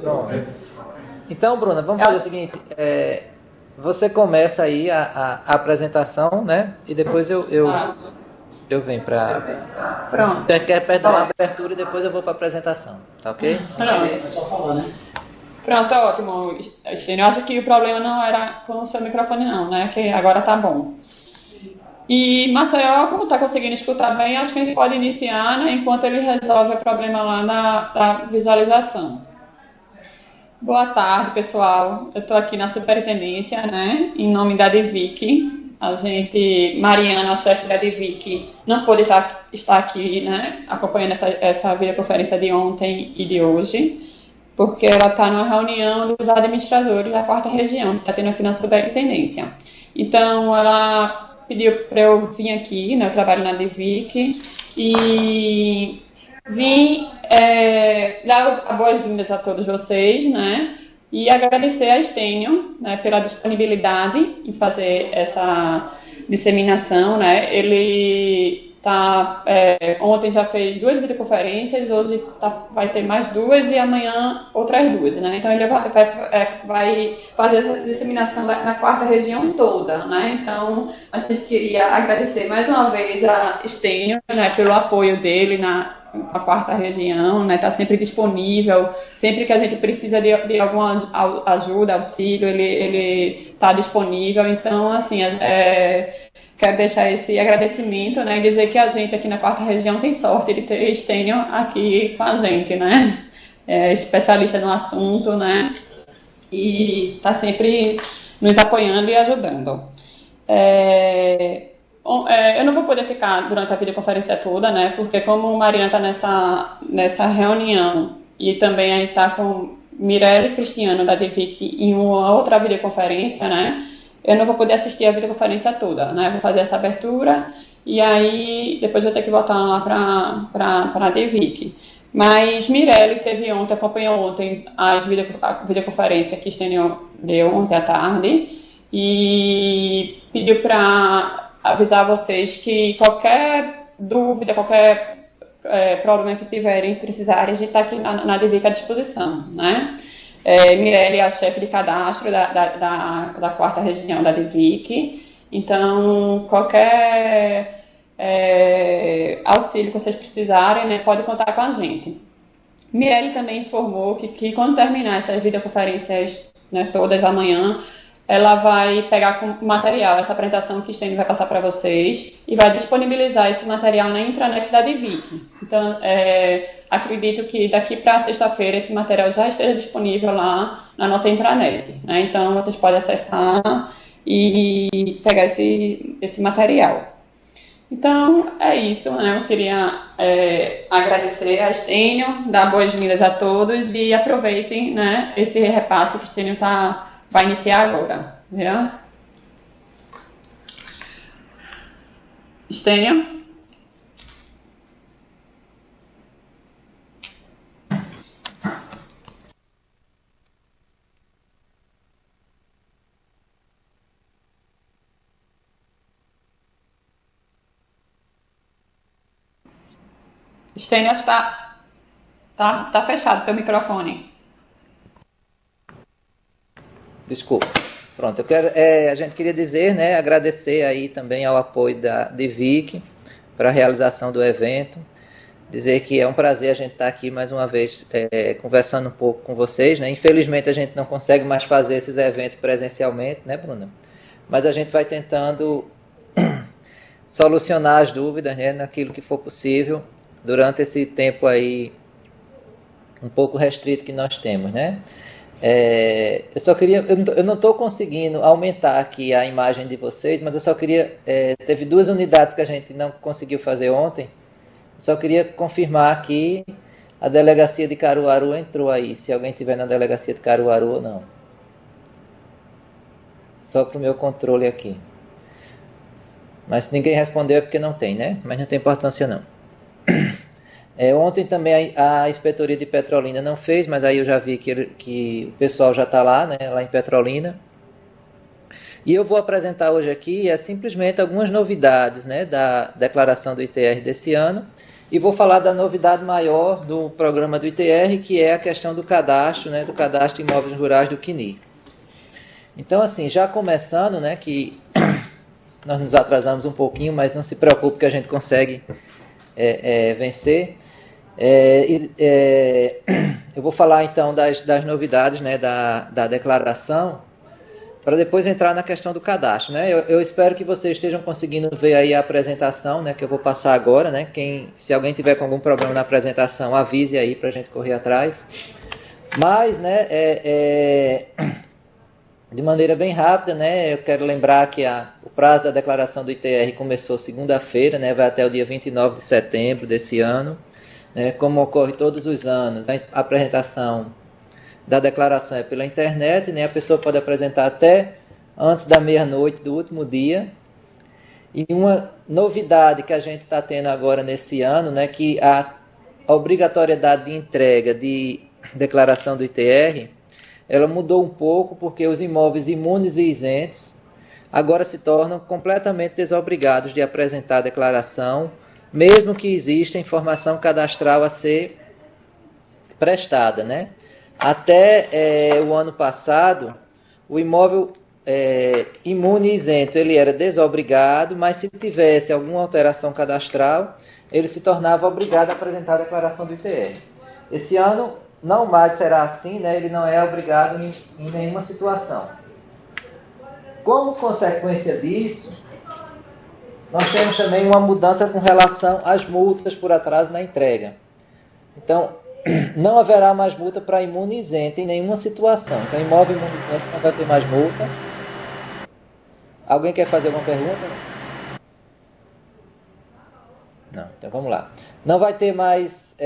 Pronto. Então, Bruna, vamos fazer o seguinte. Você começa aí a apresentação, né? E depois eu venho para... Pronto. Quer dar uma abertura e depois eu vou para a apresentação. Tá ok? Pronto. É só falar, né? Pronto, ótimo, Estênio. Eu acho que o problema não era com o seu microfone não, né? Que agora tá bom. E Maceió, como tá conseguindo escutar bem, acho que a gente pode iniciar, né? Enquanto ele resolve o problema lá da visualização. Boa tarde, pessoal. Eu estou aqui na superintendência, né? Em nome da DVIC. A gente, Mariana, a chefe da DVIC, não pôde estar aqui, né? Acompanhando essa videoconferência de ontem e de hoje, porque ela está numa reunião dos administradores da 4ª região, que está tendo aqui na superintendência. Então, ela pediu para eu vir aqui, né? Eu trabalho na DVIC, e vim dar boas-vindas a todos vocês, né? E agradecer a Estênio, né, pela disponibilidade em fazer essa disseminação, né? Ele ontem já fez 2 videoconferências, hoje vai ter mais 2 e amanhã outras 2, né? Então ele vai fazer essa disseminação na 4ª região toda, né? Então a gente queria agradecer mais uma vez a Estênio, né, pelo apoio dele na 4ª região, né? Está sempre disponível, sempre que a gente precisa de alguma ajuda, auxílio, ele está disponível. Então, assim, quero deixar esse agradecimento, né? E dizer que a gente aqui na 4ª região tem sorte de ter Estênio aqui com a gente, né? Especialista no assunto, né? E está sempre nos apoiando e ajudando. Eu não vou poder ficar durante a videoconferência toda, né? Porque como Marina está nessa reunião e também aí está com Mirelle e Cristiano da DVIC em uma outra videoconferência, né? Eu não vou poder assistir a videoconferência toda, né? Vou fazer essa abertura e aí depois vou ter que voltar lá para a DVIC. Mas Mirelle acompanhou ontem a videoconferência que Estênio deu ontem à tarde e pediu para avisar vocês que qualquer dúvida, qualquer problema que tiverem, precisarem, a gente está aqui na DVIC à disposição, né? Mirelle é a chefe de cadastro da 4ª região da DVIC, então qualquer auxílio que vocês precisarem, né, pode contar com a gente. Mirelle também informou que quando terminar essas videoconferências, né, todas amanhã, ela vai pegar com material, essa apresentação que Estênio vai passar para vocês e vai disponibilizar esse material na intranet da DVIC. Então, acredito que daqui para sexta-feira esse material já esteja disponível lá na nossa intranet, né? Então, vocês podem acessar e pegar esse material. Então, é isso, né? Eu queria agradecer a Estênio, dar boas-vindas a todos e aproveitem, né, esse repasse que Estênio vai iniciar agora, viu? Estênio? Estênio, acho que tá fechado o teu microfone. Desculpa. Pronto, a gente queria dizer, né, agradecer aí também ao apoio da DVIC para a realização do evento. Dizer que é um prazer a gente estar aqui mais uma vez conversando um pouco com vocês, né? Infelizmente a gente não consegue mais fazer esses eventos presencialmente, né, Bruna? Mas a gente vai tentando solucionar as dúvidas, né, naquilo que for possível durante esse tempo aí um pouco restrito que nós temos, né? Eu não estou conseguindo aumentar aqui a imagem de vocês, mas eu só queria, teve 2 unidades que a gente não conseguiu fazer ontem, eu só queria confirmar aqui, a delegacia de Caruaru entrou aí, se alguém tiver na delegacia de Caruaru ou não. Só para o meu controle aqui. Mas se ninguém respondeu é porque não tem, né? Mas não tem importância não. Ontem também a inspetoria de Petrolina não fez, mas aí eu já vi que o pessoal já está lá, né, lá em Petrolina. E eu vou apresentar hoje aqui simplesmente algumas novidades, né, da declaração do ITR desse ano E vou falar da novidade maior do programa do ITR, que é a questão do cadastro, né, do cadastro de imóveis rurais do CNII. Então, assim, já começando, né, que nós nos atrasamos um pouquinho, mas não se preocupe que a gente consegue vencer. Eu vou falar então das novidades, né, da declaração, para depois entrar na questão do cadastro, né? Eu espero que vocês estejam conseguindo ver aí a apresentação, né, que eu vou passar agora, né? Se alguém tiver com algum problema na apresentação, avise aí para a gente correr atrás. Mas, né, de maneira bem rápida, né, eu quero lembrar que o prazo da declaração do ITR começou segunda-feira, né, vai até o dia 29 de setembro desse ano. Né, como ocorre todos os anos, a apresentação da declaração é pela internet, né, a pessoa pode apresentar até antes da meia-noite do último dia. E uma novidade que a gente está tendo agora nesse ano, né, que a obrigatoriedade de entrega de declaração do ITR, ela mudou um pouco porque os imóveis imunes e isentos agora se tornam completamente desobrigados de apresentar a declaração, mesmo que exista informação cadastral a ser prestada, né? Até o ano passado, o imóvel imune e isento ele era desobrigado, mas se tivesse alguma alteração cadastral, ele se tornava obrigado a apresentar a declaração do ITR. Esse ano não mais será assim, né? Ele não é obrigado em nenhuma situação. Como consequência disso, nós temos também uma mudança com relação às multas por atraso na entrega. Então, não haverá mais multa para imune e isento em nenhuma situação. Então, imóvel imune e isento não vai ter mais multa. Alguém quer fazer alguma pergunta? Não, então vamos lá. Não vai ter mais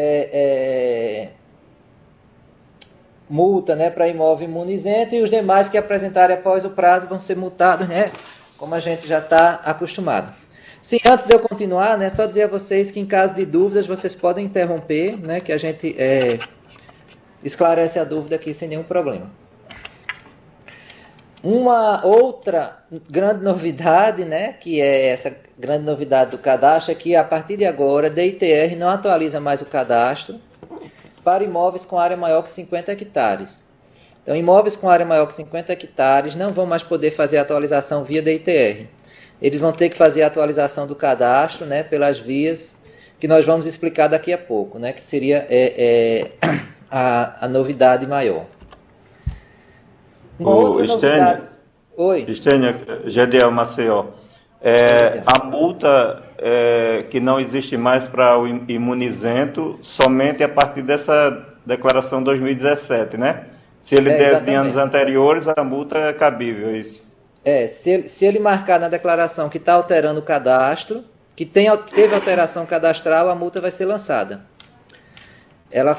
multa, né, para imóvel imune e isento, e os demais que apresentarem após o prazo vão ser multados, né, como a gente já está acostumado. Sim, antes de eu continuar, né, só dizer a vocês que em caso de dúvidas vocês podem interromper, né, que a gente esclarece a dúvida aqui sem nenhum problema. Uma outra grande novidade, né, que é essa grande novidade do cadastro, é que a partir de agora a DITR não atualiza mais o cadastro para imóveis com área maior que 50 hectares. Então, imóveis com área maior que 50 hectares não vão mais poder fazer a atualização via DITR. Eles vão ter que fazer a atualização do cadastro, né, pelas vias que nós vamos explicar daqui a pouco, né, que seria a novidade maior. Uma outra novidade... Oi. Estênio, Gediel Maceió. A multa que não existe mais para o imunizento somente a partir dessa declaração 2017, né? Se ele deve em anos anteriores, a multa é cabível, isso. Se ele marcar na declaração que está alterando o cadastro, que teve alteração cadastral, a multa vai ser lançada. Ela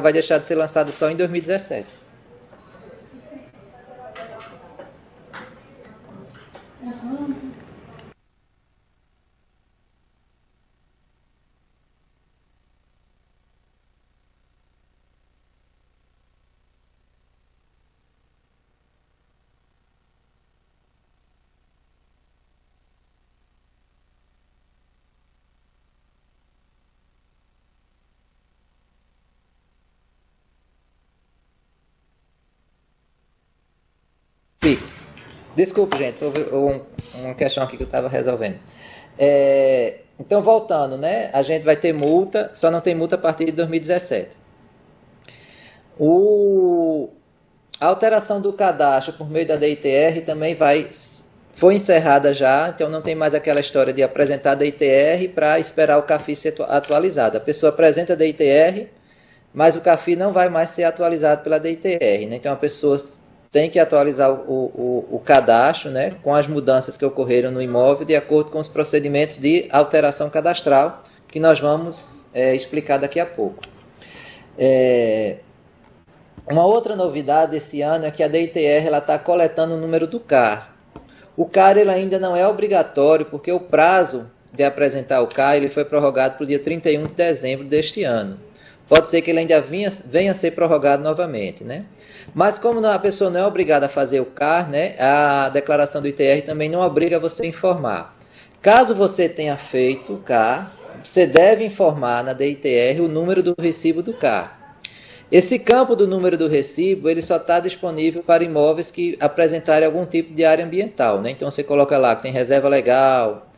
vai deixar de ser lançada só em 2017. Desculpe, gente, houve uma questão aqui que eu estava resolvendo. Então, voltando, né? A gente vai ter multa, só não tem multa a partir de 2017. A alteração do cadastro por meio da DITR também foi encerrada já, então não tem mais aquela história de apresentar a DITR para esperar o CAFI ser atualizado. A pessoa apresenta a DITR, mas o CAFI não vai mais ser atualizado pela DITR, né? Então, a pessoa tem que atualizar o cadastro, né, com as mudanças que ocorreram no imóvel, de acordo com os procedimentos de alteração cadastral, que nós vamos explicar daqui a pouco. Uma outra novidade esse ano é que a DITR está coletando o número do CAR. O CAR ele ainda não é obrigatório, porque o prazo de apresentar o CAR ele foi prorrogado para o dia 31 de dezembro deste ano. Pode ser que ele ainda venha a ser prorrogado novamente, né? Mas como a pessoa não é obrigada a fazer o CAR, né, a declaração do ITR também não obriga você a informar. Caso você tenha feito o CAR, você deve informar na DITR o número do recibo do CAR. Esse campo do número do recibo, ele só está disponível para imóveis que apresentarem algum tipo de área ambiental, né? Então você coloca lá que tem reserva legal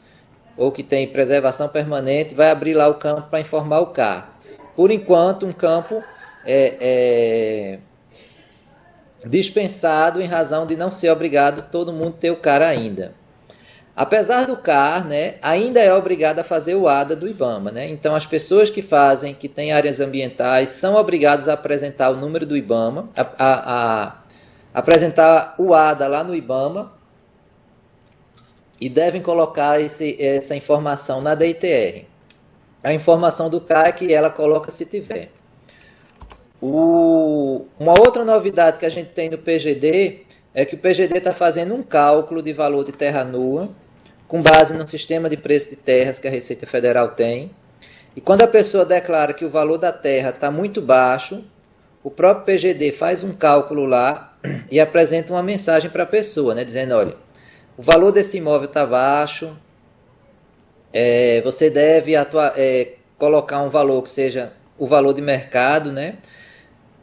ou que tem preservação permanente, vai abrir lá o campo para informar o CAR. Por enquanto, um campo dispensado em razão de não ser obrigado todo mundo ter o CAR ainda. Apesar do CAR, né, ainda é obrigado a fazer o ADA do IBAMA, né? Então as pessoas que têm áreas ambientais, são obrigadas a apresentar o número do IBAMA, a apresentar o ADA lá no IBAMA e devem colocar essa informação na DITR. A informação do CAR é que ela coloca se tiver. Uma outra novidade que a gente tem no PGD é que o PGD está fazendo um cálculo de valor de terra nua com base no sistema de preço de terras que a Receita Federal tem. E quando a pessoa declara que o valor da terra está muito baixo, o próprio PGD faz um cálculo lá e apresenta uma mensagem para a pessoa, né, dizendo, olha, o valor desse imóvel está baixo, você deve colocar um valor que seja o valor de mercado, né?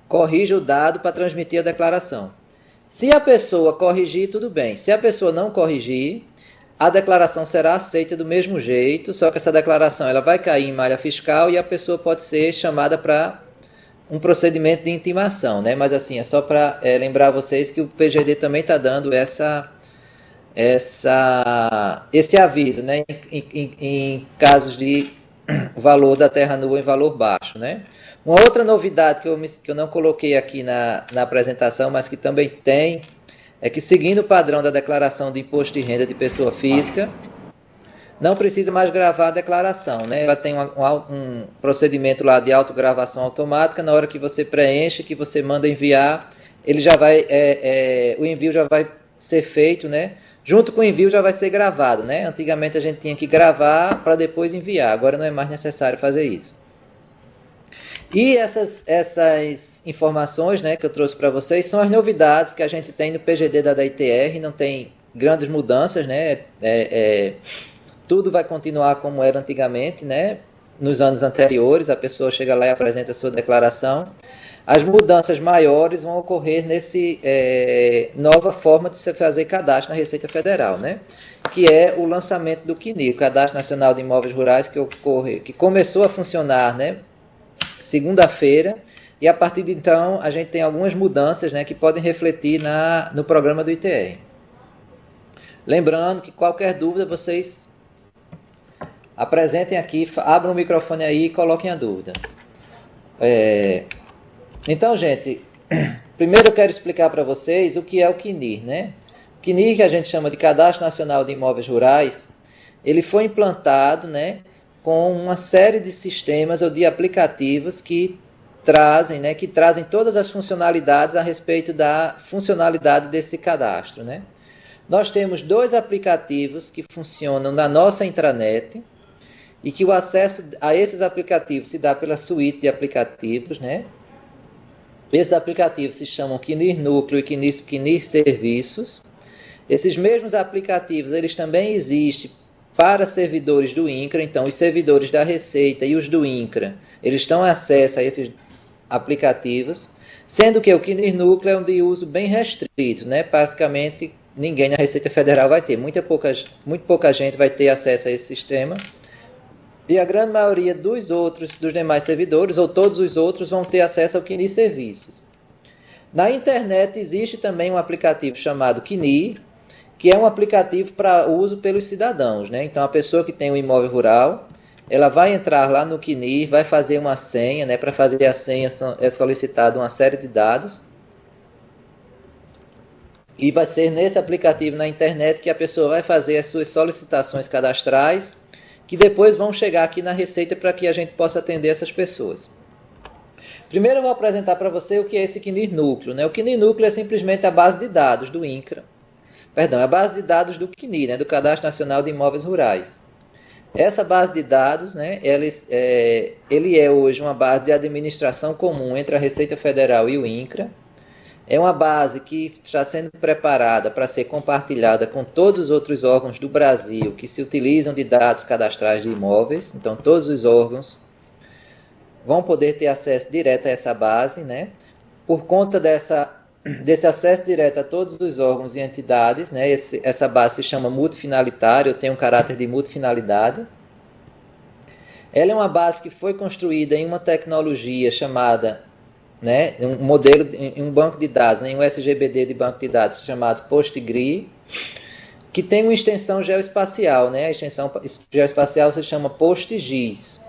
Corrija o dado para transmitir a declaração. Se a pessoa corrigir, tudo bem. Se a pessoa não corrigir, a declaração será aceita do mesmo jeito, só que essa declaração ela vai cair em malha fiscal e a pessoa pode ser chamada para um procedimento de intimação, né? Mas assim, é só para lembrar vocês que o PGD também está dando esse aviso, né? Em casos de valor da terra nua em valor baixo, né? Uma outra novidade que eu não coloquei aqui na apresentação, mas que também tem, é que seguindo o padrão da declaração de imposto de renda de pessoa física, não precisa mais gravar a declaração, né? Ela tem um procedimento lá de autogravação automática, na hora que você preenche, que você manda enviar, ele já vai, o envio já vai ser feito, né? Junto com o envio já vai ser gravado, né? Antigamente a gente tinha que gravar para depois enviar, agora não é mais necessário fazer isso. E essas informações, né, que eu trouxe para vocês são as novidades que a gente tem no PGD da DITR, não tem grandes mudanças, né? Tudo vai continuar como era antigamente, né? Nos anos anteriores, a pessoa chega lá e apresenta a sua declaração. As mudanças maiores vão ocorrer nova forma de se fazer cadastro na Receita Federal, né? Que é o lançamento do CNIR, o Cadastro Nacional de Imóveis Rurais, que começou a funcionar, né, segunda-feira, e a partir de então a gente tem algumas mudanças, né, que podem refletir no programa do ITR. Lembrando que qualquer dúvida vocês apresentem aqui, abram o microfone aí e coloquem a dúvida. Então, gente, primeiro eu quero explicar para vocês o que é o CNIR, né? O CNIR, que a gente chama de Cadastro Nacional de Imóveis Rurais, ele foi implantado, né, com uma série de sistemas ou de aplicativos que trazem todas as funcionalidades a respeito da funcionalidade desse cadastro, né? Nós temos 2 aplicativos que funcionam na nossa intranet e que o acesso a esses aplicativos se dá pela suíte de aplicativos, né? Esses aplicativos se chamam CNIR Núcleo e CNIR Serviços. Esses mesmos aplicativos, eles também existem para servidores do INCRA, então os servidores da Receita e os do INCRA, eles estão acesso a esses aplicativos, sendo que o CNIR Núcleo é um de uso bem restrito, né? Praticamente ninguém na Receita Federal vai ter, muito pouca gente vai ter acesso a esse sistema, e a grande maioria dos demais servidores, ou todos os outros, vão ter acesso ao CNIR Serviços. Na internet existe também um aplicativo chamado CNIR, que é um aplicativo para uso pelos cidadãos, né? Então, a pessoa que tem um imóvel rural, ela vai entrar lá no CNIR, vai fazer uma senha, né? Para fazer a senha é solicitado uma série de dados. E vai ser nesse aplicativo na internet que a pessoa vai fazer as suas solicitações cadastrais, que depois vão chegar aqui na Receita para que a gente possa atender essas pessoas. Primeiro eu vou apresentar para você o que é esse CNIR Núcleo, né? O CNIR Núcleo é simplesmente a base de dados do INCRA. Perdão, é a base de dados do CNIR, né, do Cadastro Nacional de Imóveis Rurais. Essa base de dados, né, ele é hoje uma base de administração comum entre a Receita Federal e o INCRA. É uma base que está sendo preparada para ser compartilhada com todos os outros órgãos do Brasil que se utilizam de dados cadastrais de imóveis. Então, todos os órgãos vão poder ter acesso direto a essa base, né? Por conta desse acesso direto a todos os órgãos e entidades, né? Essa base se chama multifinalitária, tem um caráter de multifinalidade. Ela é uma base que foi construída em uma tecnologia chamada, né, um modelo, um banco de dados, né, um SGBD de banco de dados chamado PostGRI, que tem uma extensão geoespacial, né? A extensão geoespacial se chama PostGIS.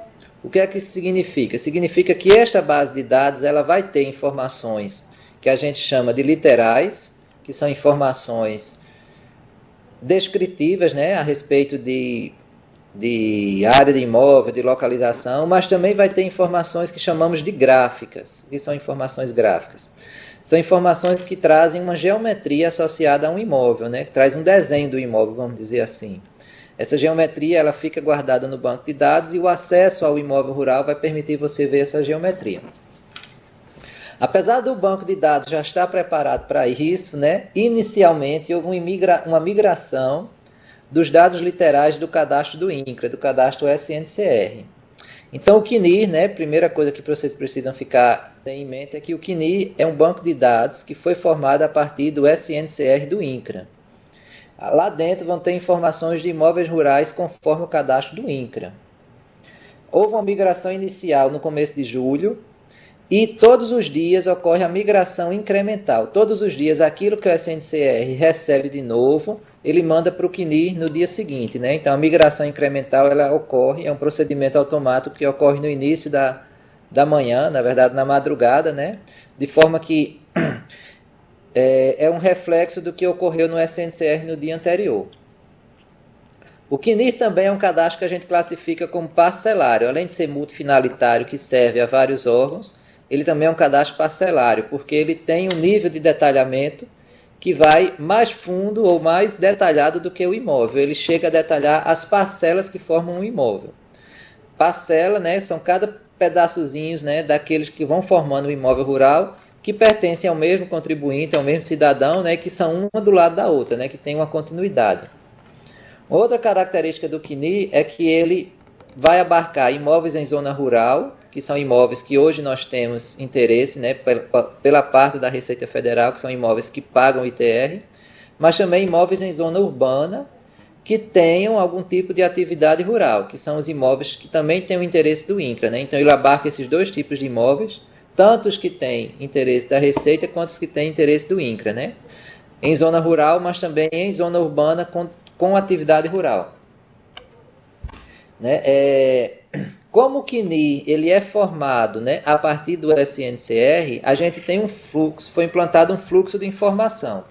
O que é que isso significa? Significa que esta base de dados ela vai ter informações que a gente chama de literais, que são informações descritivas, né, a respeito de área de imóvel, de localização, mas também vai ter informações que chamamos de gráficas. O que são informações gráficas? São informações que trazem uma geometria associada a um imóvel, né, que traz um desenho do imóvel, vamos dizer assim. Essa geometria ela fica guardada no banco de dados e o acesso ao imóvel rural vai permitir você ver essa geometria. Apesar do banco de dados já estar preparado para isso, né, inicialmente houve uma migração dos dados literais do cadastro do INCRA, do cadastro SNCR. Então o CNIR, né, primeira coisa que vocês precisam ficar em mente é que o CNIR é um banco de dados que foi formado a partir do SNCR do INCRA. Lá dentro vão ter informações de imóveis rurais conforme o cadastro do INCRA. Houve uma migração inicial no começo de julho, e todos os dias ocorre a migração incremental. Todos os dias, aquilo que o SNCR recebe de novo, ele manda para o CNIR no dia seguinte, né? Então, a migração incremental ela ocorre, é um procedimento automático que ocorre no início da manhã, na verdade, na madrugada, né? De forma que é um reflexo do que ocorreu no SNCR no dia anterior. O CNIR também é um cadastro que a gente classifica como parcelário. Além de ser multifinalitário, que serve a vários órgãos, ele também é um cadastro parcelário, porque ele tem um nível de detalhamento que vai mais fundo ou mais detalhado do que o imóvel. Ele chega a detalhar as parcelas que formam um imóvel. Parcela, né, são cada pedaçozinhos, né, daqueles que vão formando um imóvel rural, que pertencem ao mesmo contribuinte, ao mesmo cidadão, né, que são uma do lado da outra, né, que tem uma continuidade. Outra característica do CNIR é que ele vai abarcar imóveis em zona rural, que são imóveis que hoje nós temos interesse, né, pela parte da Receita Federal, que são imóveis que pagam ITR, mas também imóveis em zona urbana que tenham algum tipo de atividade rural, que são os imóveis que também têm o interesse do INCRA, né? Então ele abarca esses dois tipos de imóveis, tanto os que têm interesse da Receita quanto os que têm interesse do INCRA, né? Em zona rural, mas também em zona urbana com atividade rural. Né? Como o CNIR ele é formado, né, a partir do SNCR, a gente tem um fluxo, foi implantado um fluxo de informação.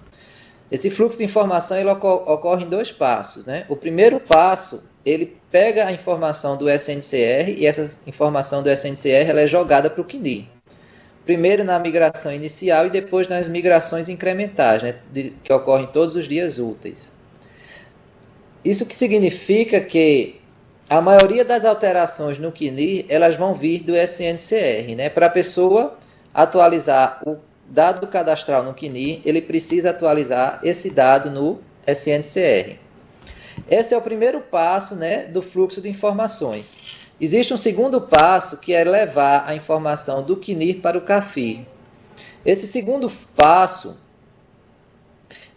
Esse fluxo de informação ele ocorre em dois passos. Né? O primeiro passo, ele pega a informação do SNCR e essa informação do SNCR ela é jogada para o CNIR. Primeiro na migração inicial e depois nas migrações incrementais, né, que ocorrem todos os dias úteis. Isso que significa que a maioria das alterações no CNIR, elas vão vir do SNCR. Né? Para a pessoa atualizar o dado cadastral no CNIR, ele precisa atualizar esse dado no SNCR. Esse é o primeiro passo, né, do fluxo de informações. Existe um segundo passo, que é levar a informação do CNIR para o CAFIR. Esse segundo passo,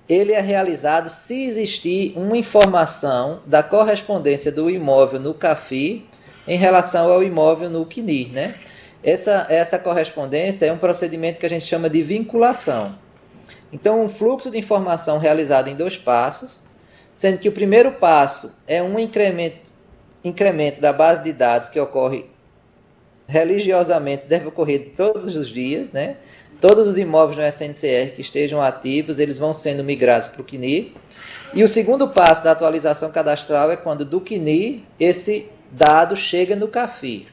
ele é realizado se existir uma informação da correspondência do imóvel no CAFIR em relação ao imóvel no CNIR, né? Essa correspondência é um procedimento que a gente chama de vinculação. Então, um fluxo de informação realizado em dois passos, sendo que o primeiro passo é um incremento da base de dados que ocorre religiosamente, deve ocorrer todos os dias, né? Todos os imóveis no SNCR que estejam ativos, eles vão sendo migrados para o CNIR. E o segundo passo da atualização cadastral é quando do CNIR esse dado chega no CAFIR.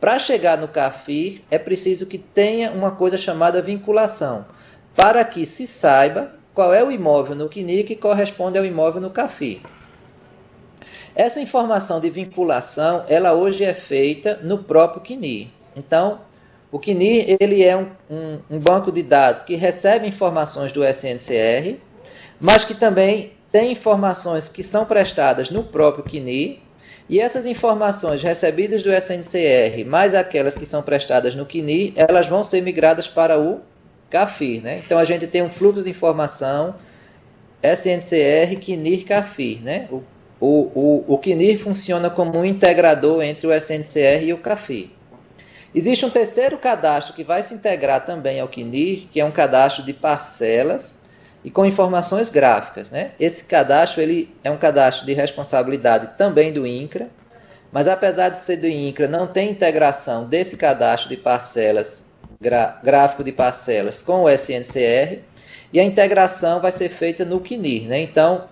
Para chegar no CAFIR, é preciso que tenha uma coisa chamada vinculação, para que se saiba qual é o imóvel no CNIR que corresponde ao imóvel no CAFIR. Essa informação de vinculação, ela hoje é feita no próprio CNIR. Então, O CNIR ele é um banco de dados que recebe informações do SNCR, mas que também tem informações que são prestadas no próprio CNIR, e essas informações recebidas do SNCR, mais aquelas que são prestadas no CNIR, elas vão ser migradas para o CAFIR, né? Então a gente tem um fluxo de informação SNCR, CNIR, CAFIR, né? O CNIR funciona como um integrador entre o SNCR e o CAFIR. Existe um terceiro cadastro que vai se integrar também ao CNIR, que é um cadastro de parcelas e com informações gráficas, né? Esse cadastro ele é um cadastro de responsabilidade também do INCRA, mas apesar de ser do INCRA, não tem integração desse cadastro de parcelas, gráfico de parcelas com o SNCR, e a integração vai ser feita no CNIR, né? Então,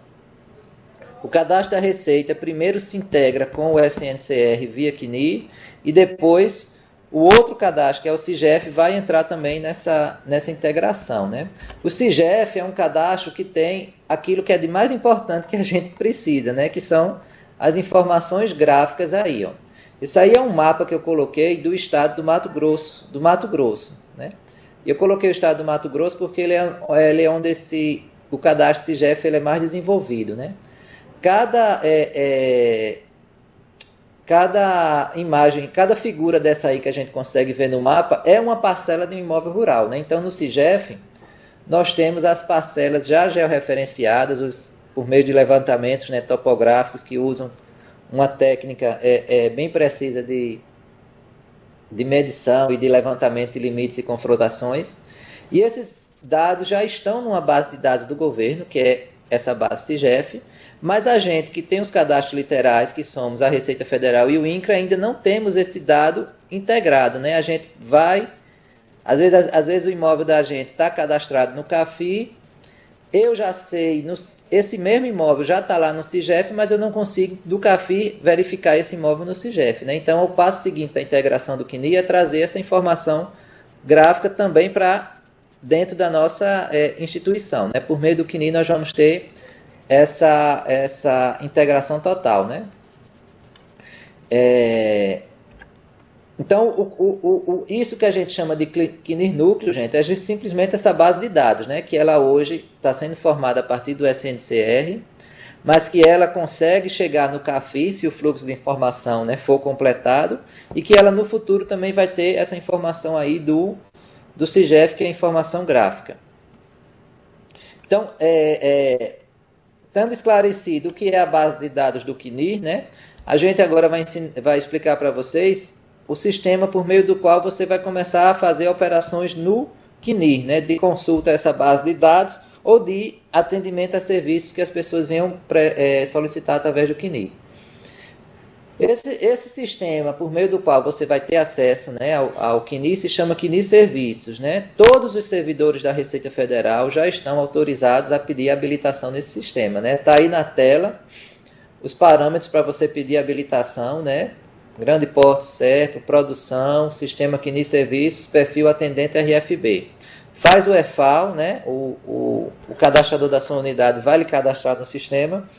o cadastro da Receita primeiro se integra com o SNCR via CNIR, e depois o outro cadastro, que é o CIGEF, vai entrar também nessa integração, né? O CIGEF é um cadastro que tem aquilo que é de mais importante que a gente precisa, né? Que são as informações gráficas aí, ó. Isso aí é um mapa que eu coloquei do estado do Mato Grosso, né? E eu coloquei o estado do Mato Grosso porque ele é onde o cadastro CIGEF ele é mais desenvolvido, né? Cada imagem, cada figura dessa aí que a gente consegue ver no mapa é uma parcela de um imóvel rural, né? Então, no CIGEF, nós temos as parcelas já georreferenciadas, por meio de levantamentos, né, topográficos que usam uma técnica bem precisa de medição e de levantamento de limites e confrontações. E esses dados já estão numa base de dados do governo, que é essa base CIGEF, mas a gente que tem os cadastros literais, que somos a Receita Federal e o INCRA, ainda não temos esse dado integrado, né? A gente vai, às vezes o imóvel da gente está cadastrado no CAFIR, eu já sei, esse mesmo imóvel já está lá no CIGEF, mas eu não consigo do CAFIR verificar esse imóvel no CIGEF, né? Então o passo seguinte da integração do CNIR é trazer essa informação gráfica também para dentro da nossa instituição, né? Por meio do CNIR nós vamos ter essa integração total, né? Então, isso que a gente chama de CNIR núcleo, gente, é simplesmente essa base de dados, né? Que ela hoje está sendo formada a partir do SNCR, mas que ela consegue chegar no CAFIR, se o fluxo de informação, né, for completado, e que ela no futuro também vai ter essa informação aí do CIGEF, que é a informação gráfica. Então, estando esclarecido o que é a base de dados do CNIR, né, a gente agora vai explicar para vocês o sistema por meio do qual você vai começar a fazer operações no CNIR, né, de consulta a essa base de dados ou de atendimento a serviços que as pessoas venham solicitar através do CNIR. Esse sistema por meio do qual você vai ter acesso, né, ao CNIR se chama CNIR Serviços, né? Todos os servidores da Receita Federal já estão autorizados a pedir habilitação nesse sistema, né? Está aí na tela os parâmetros para você pedir habilitação, né? Grande porte certo, produção, sistema CNIR Serviços, perfil atendente RFB. Faz o EFAL, né? O cadastrador da sua unidade vai lhe cadastrar no sistema.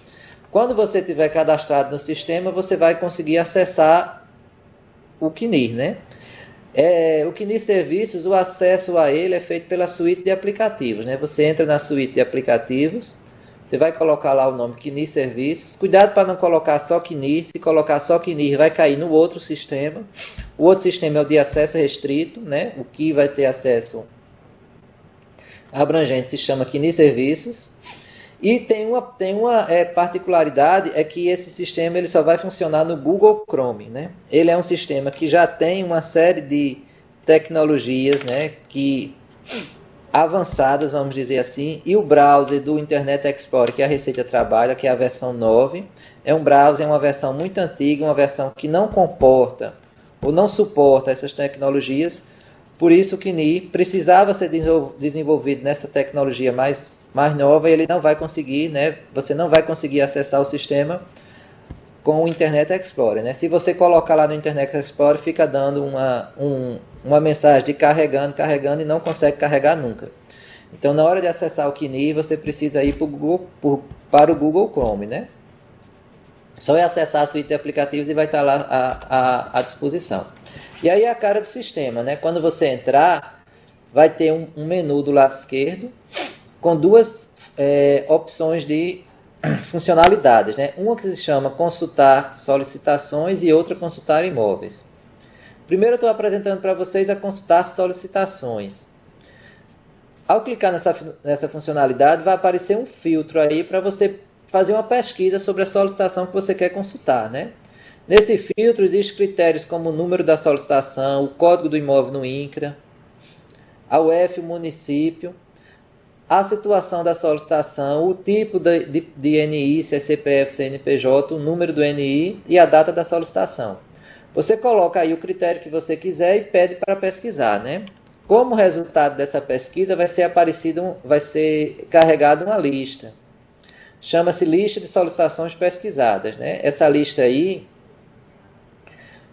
Quando você tiver cadastrado no sistema, você vai conseguir acessar o CNIR, né? O CNIR Serviços, o acesso a ele é feito pela suíte de aplicativos, né? Você entra na suíte de aplicativos, você vai colocar lá o nome CNIR Serviços. Cuidado para não colocar só CNIR. Se colocar só CNIR, vai cair no outro sistema. O outro sistema é o de acesso restrito, né? O que vai ter acesso abrangente se chama CNIR Serviços. E tem uma particularidade, é que esse sistema ele só vai funcionar no Google Chrome, né? Ele é um sistema que já tem uma série de tecnologias, né, avançadas, vamos dizer assim, e o browser do Internet Explorer, que a Receita trabalha, que é a versão 9, é um browser, uma versão muito antiga, uma versão que não comporta ou não suporta essas tecnologias. Por isso o CNIR precisava ser desenvolvido nessa tecnologia mais nova, e ele não vai conseguir, né? Você não vai conseguir acessar o sistema com o Internet Explorer, né? Se você colocar lá no Internet Explorer, fica dando uma mensagem de carregando e não consegue carregar nunca. Então, na hora de acessar o CNIR, você precisa ir para o Google Chrome, né? Só é acessar a suíte de aplicativos e vai estar lá à disposição. E aí a cara do sistema, né? Quando você entrar, vai ter um menu do lado esquerdo com duas opções de funcionalidades, né? Uma que se chama consultar solicitações e outra consultar imóveis. Primeiro eu estou apresentando para vocês a consultar solicitações. Ao clicar nessa funcionalidade, vai aparecer um filtro aí para você fazer uma pesquisa sobre a solicitação que você quer consultar, né? Nesse filtro existem critérios como o número da solicitação, o código do imóvel no INCRA, a UF, o município, a situação da solicitação, o tipo de NI, se é CPF, CNPJ, o número do NI e a data da solicitação. Você coloca aí o critério que você quiser e pede para pesquisar, né? Como resultado dessa pesquisa vai ser carregada uma lista. Chama-se lista de solicitações pesquisadas, né? Essa lista aí,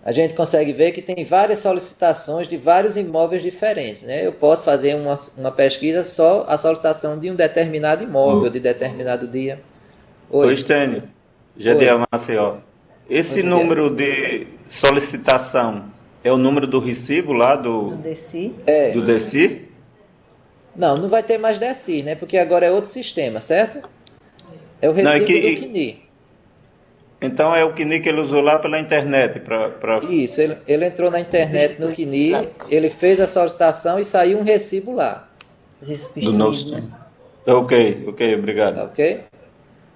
a gente consegue ver que tem várias solicitações de vários imóveis diferentes, né? Eu posso fazer uma pesquisa só a solicitação de um determinado imóvel, de determinado dia. Oi, Stênio. Jadiel Maceió. Esse número de solicitação é o número do recibo lá do DECI? Do DECI? Não vai ter mais DECI, né? Porque agora é outro sistema, certo? É o recibo do CNI. Então é o CNI que ele usou lá pela internet? Isso, ele entrou na internet no CNI, ele fez a solicitação e saiu um recibo lá. Do nosso... né? Ok, obrigado. Ok?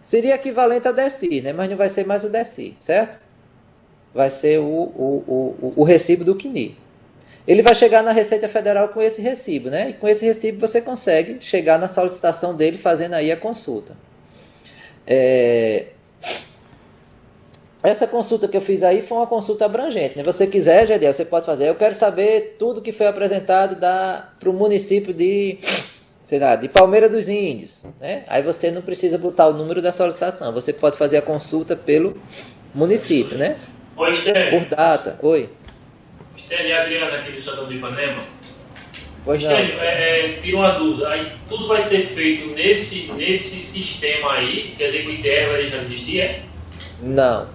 Seria equivalente ao DECI, né? Mas não vai ser mais o DECI, certo? Vai ser o recibo do CNI. Ele vai chegar na Receita Federal com esse recibo, né? E com esse recibo você consegue chegar na solicitação dele fazendo aí a consulta. Essa consulta que eu fiz aí foi uma consulta abrangente, né? Você quiser, Jadiel, você pode fazer. Eu quero saber tudo que foi apresentado para o município de Palmeira dos Índios, né? Aí você não precisa botar o número da solicitação. Você pode fazer a consulta pelo município, né? Oi, Stênio. Por data. Oi. Stênio, é Adriana aqui de Santana do Ipanema. Pois não. Stênio, tira uma dúvida. Aí tudo vai ser feito nesse sistema aí, quer dizer que o ITR vai deixar de existir, Não.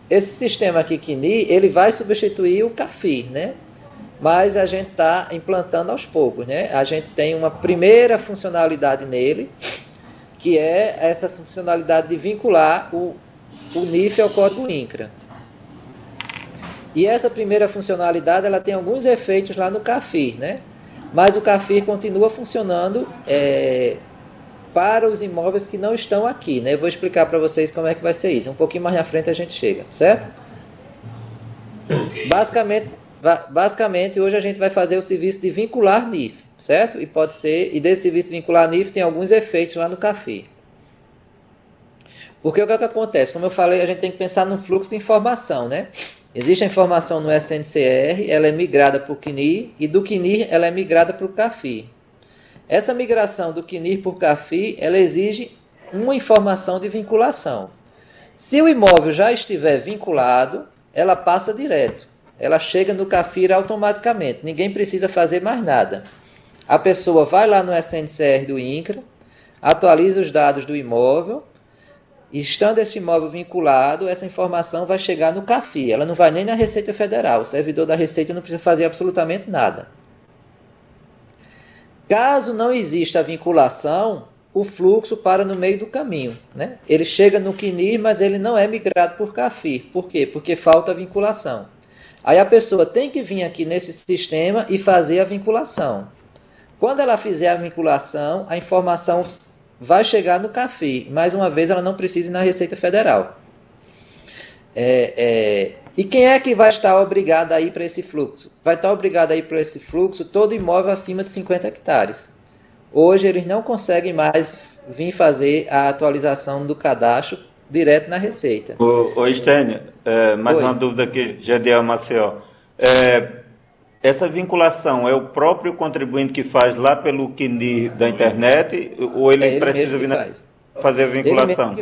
Esse sistema aqui, CNI, ele vai substituir o CAFIR, né? Mas a gente está implantando aos poucos, né? A gente tem uma primeira funcionalidade nele, que é essa funcionalidade de vincular o NIF ao código INCRA. E essa primeira funcionalidade, ela tem alguns efeitos lá no CAFIR, né? Mas o CAFIR continua funcionando para os imóveis que não estão aqui, né? Eu vou explicar para vocês como é que vai ser isso. Um pouquinho mais na frente a gente chega, certo? Basicamente, hoje a gente vai fazer o serviço de vincular NIF, certo? E desse serviço de vincular NIF tem alguns efeitos lá no CAFIR. Porque o que acontece? Como eu falei, a gente tem que pensar no fluxo de informação, né? Existe a informação no SNCR, ela é migrada para o CNIR, e do CNIR ela é migrada para o CAFIR. Essa migração do CNIR para o CAFIR, ela exige uma informação de vinculação. Se o imóvel já estiver vinculado, ela passa direto. Ela chega no CAFIR automaticamente, ninguém precisa fazer mais nada. A pessoa vai lá no SNCR do INCRA, atualiza os dados do imóvel, e estando esse imóvel vinculado, essa informação vai chegar no CAFIR, ela não vai nem na Receita Federal, o servidor da Receita não precisa fazer absolutamente nada. Caso não exista a vinculação, o fluxo para no meio do caminho, né? Ele chega no CNIR, mas ele não é migrado por CAFIR. Por quê? Porque falta a vinculação. Aí a pessoa tem que vir aqui nesse sistema e fazer a vinculação. Quando ela fizer a vinculação, a informação vai chegar no CAFIR. Mais uma vez, ela não precisa ir na Receita Federal. E quem é que vai estar obrigado a ir para esse fluxo? Vai estar obrigado a ir para esse fluxo todo imóvel acima de 50 hectares. Hoje, eles não conseguem mais vir fazer a atualização do cadastro direto na Receita. Ô Stênio, mais uma dúvida aqui, Jadiel Maceió. Essa vinculação é o próprio contribuinte que faz lá pelo CNIR da internet ou ele precisa vir fazer a vinculação?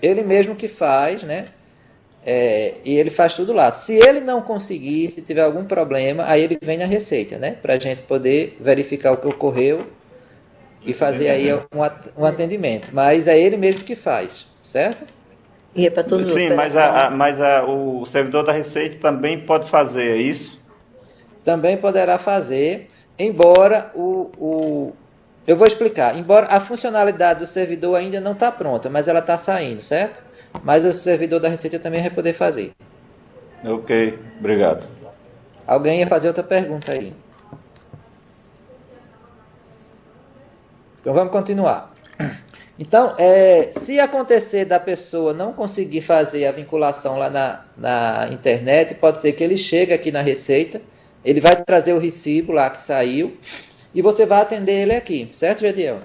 Ele mesmo que faz, né? E ele faz tudo lá. Se ele não conseguir, se tiver algum problema, aí ele vem na Receita, né? Para a gente poder verificar o que ocorreu e fazer aí um atendimento. Mas é ele mesmo que faz, certo? E é para todos os Sim, o servidor da Receita também pode fazer, é isso? Também poderá fazer, embora eu vou explicar. Embora a funcionalidade do servidor ainda não está pronta, mas ela está saindo, certo? Mas o servidor da Receita também vai poder fazer. Ok, obrigado. Alguém ia fazer outra pergunta aí. Então vamos continuar. Então, se acontecer da pessoa não conseguir fazer a vinculação lá na internet, pode ser que ele chegue aqui na Receita, ele vai trazer o recibo lá que saiu, e você vai atender ele aqui, certo, Gediel?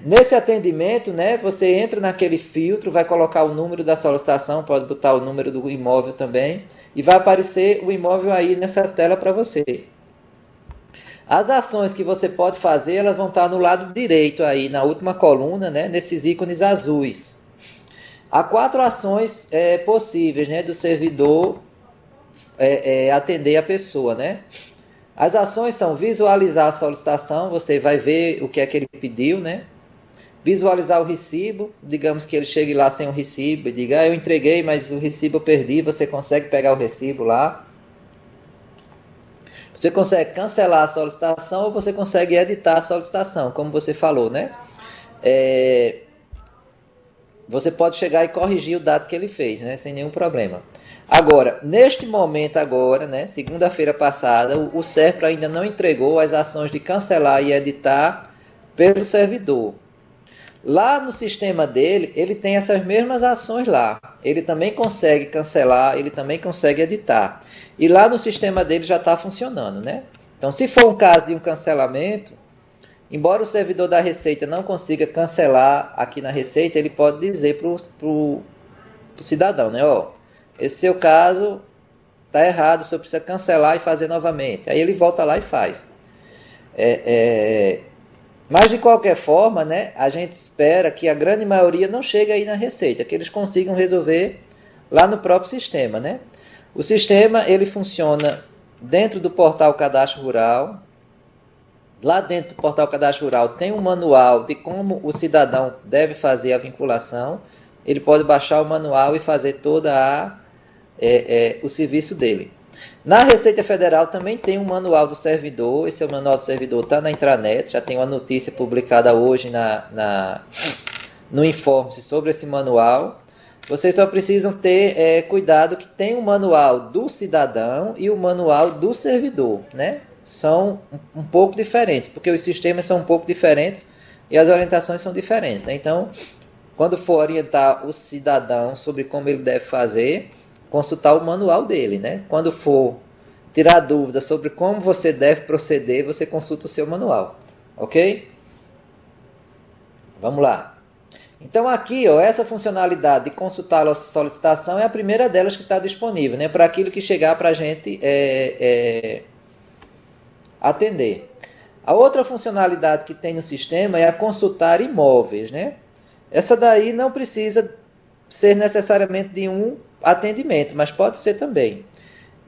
Nesse atendimento, né, você entra naquele filtro, vai colocar o número da solicitação, pode botar o número do imóvel também, e vai aparecer o imóvel aí nessa tela para você. As ações que você pode fazer, elas vão estar no lado direito aí, na última coluna, né, nesses ícones azuis. Há 4 ações possíveis, né, do servidor atender a pessoa, né? As ações são visualizar a solicitação, você vai ver o que é que ele pediu, né? Visualizar o recibo, digamos que ele chegue lá sem o recibo e diga, eu entreguei, mas o recibo eu perdi, você consegue pegar o recibo lá. Você consegue cancelar a solicitação ou você consegue editar a solicitação, como você falou, né? Você pode chegar e corrigir o dado que ele fez, né? Sem nenhum problema. Agora, neste momento agora, né? Segunda-feira passada, o SERPRO ainda não entregou as ações de cancelar e editar pelo servidor. Lá no sistema dele, ele tem essas mesmas ações lá. Ele também consegue cancelar, ele também consegue editar. E lá no sistema dele já está funcionando, né? Então, se for um caso de um cancelamento, embora o servidor da Receita não consiga cancelar aqui na Receita, ele pode dizer para o cidadão, né? Ó, esse seu caso está errado, o senhor precisa cancelar e fazer novamente. Aí ele volta lá e faz. Mas de qualquer forma, né, a gente espera que a grande maioria não chegue aí na Receita, que eles consigam resolver lá no próprio sistema, né? O sistema ele funciona dentro do portal Cadastro Rural. Lá dentro do portal Cadastro Rural tem um manual de como o cidadão deve fazer a vinculação. Ele pode baixar o manual e fazer toda o serviço dele. Na Receita Federal também tem um manual do servidor. Esse manual do servidor está na intranet. Já tem uma notícia publicada hoje no Informe-se sobre esse manual. Vocês só precisam ter cuidado que tem o manual do cidadão e o manual do servidor, né? São um pouco diferentes, porque os sistemas são um pouco diferentes e as orientações são diferentes, né? Então, quando for orientar o cidadão sobre como ele deve fazer, consultar o manual dele, né? Quando for tirar dúvidas sobre como você deve proceder, você consulta o seu manual, ok? Vamos lá. Então aqui, ó, essa funcionalidade de consultar a solicitação é a primeira delas que está disponível, né? Para aquilo que chegar para a gente atender. A outra funcionalidade que tem no sistema é a consultar imóveis, né? Essa daí não precisa ser necessariamente de um atendimento, mas pode ser também.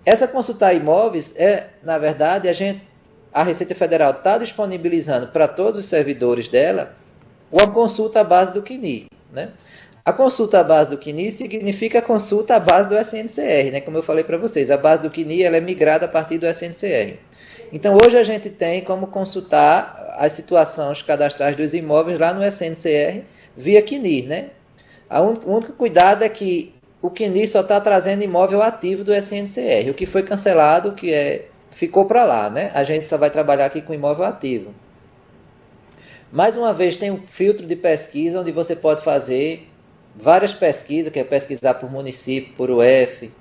Essa consultar imóveis na verdade, a Receita Federal está disponibilizando para todos os servidores dela uma consulta à base do CNI, né? A consulta à base do CNI significa a consulta à base do SNCR, né? Como eu falei para vocês, a base do CNI ela é migrada a partir do SNCR. Então, hoje a gente tem como consultar as situações cadastrais dos imóveis lá no SNCR via CNI, né? O único cuidado é que o CNI só está trazendo imóvel ativo do SNCR. O que foi cancelado, ficou para lá, né? A gente só vai trabalhar aqui com imóvel ativo. Mais uma vez, tem um filtro de pesquisa onde você pode fazer várias pesquisas, quer pesquisar por município, por UF,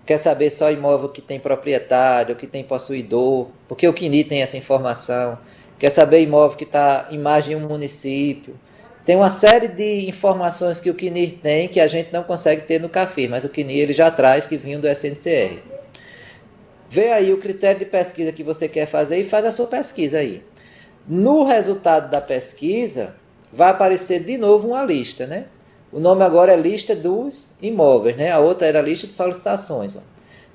quer saber só imóvel que tem proprietário, que tem possuidor, porque o CNI tem essa informação, quer saber imóvel que está em mais de um município. Tem uma série de informações que o CNI tem que a gente não consegue ter no CAFIR, mas o CNI ele já traz que vinham do SNCR. Vê aí o critério de pesquisa que você quer fazer e faz a sua pesquisa aí. No resultado da pesquisa, vai aparecer de novo uma lista, né? O nome agora é lista dos imóveis, né? A outra era a lista de solicitações. Ó.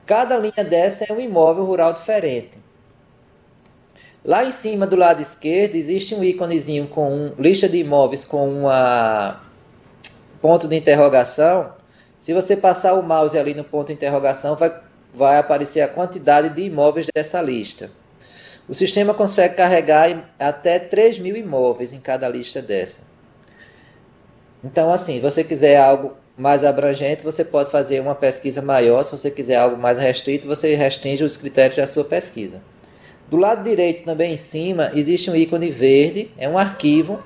Cada linha dessa é um imóvel rural diferente. Lá em cima, do lado esquerdo, existe um íconezinho com lista de imóveis com ponto de interrogação, se você passar o mouse ali no ponto de interrogação, vai aparecer a quantidade de imóveis dessa lista. O sistema consegue carregar até 3.000 imóveis em cada lista dessa. Então, assim, se você quiser algo mais abrangente, você pode fazer uma pesquisa maior. Se você quiser algo mais restrito, você restringe os critérios da sua pesquisa. Do lado direito, também em cima, existe um ícone verde, é um arquivo,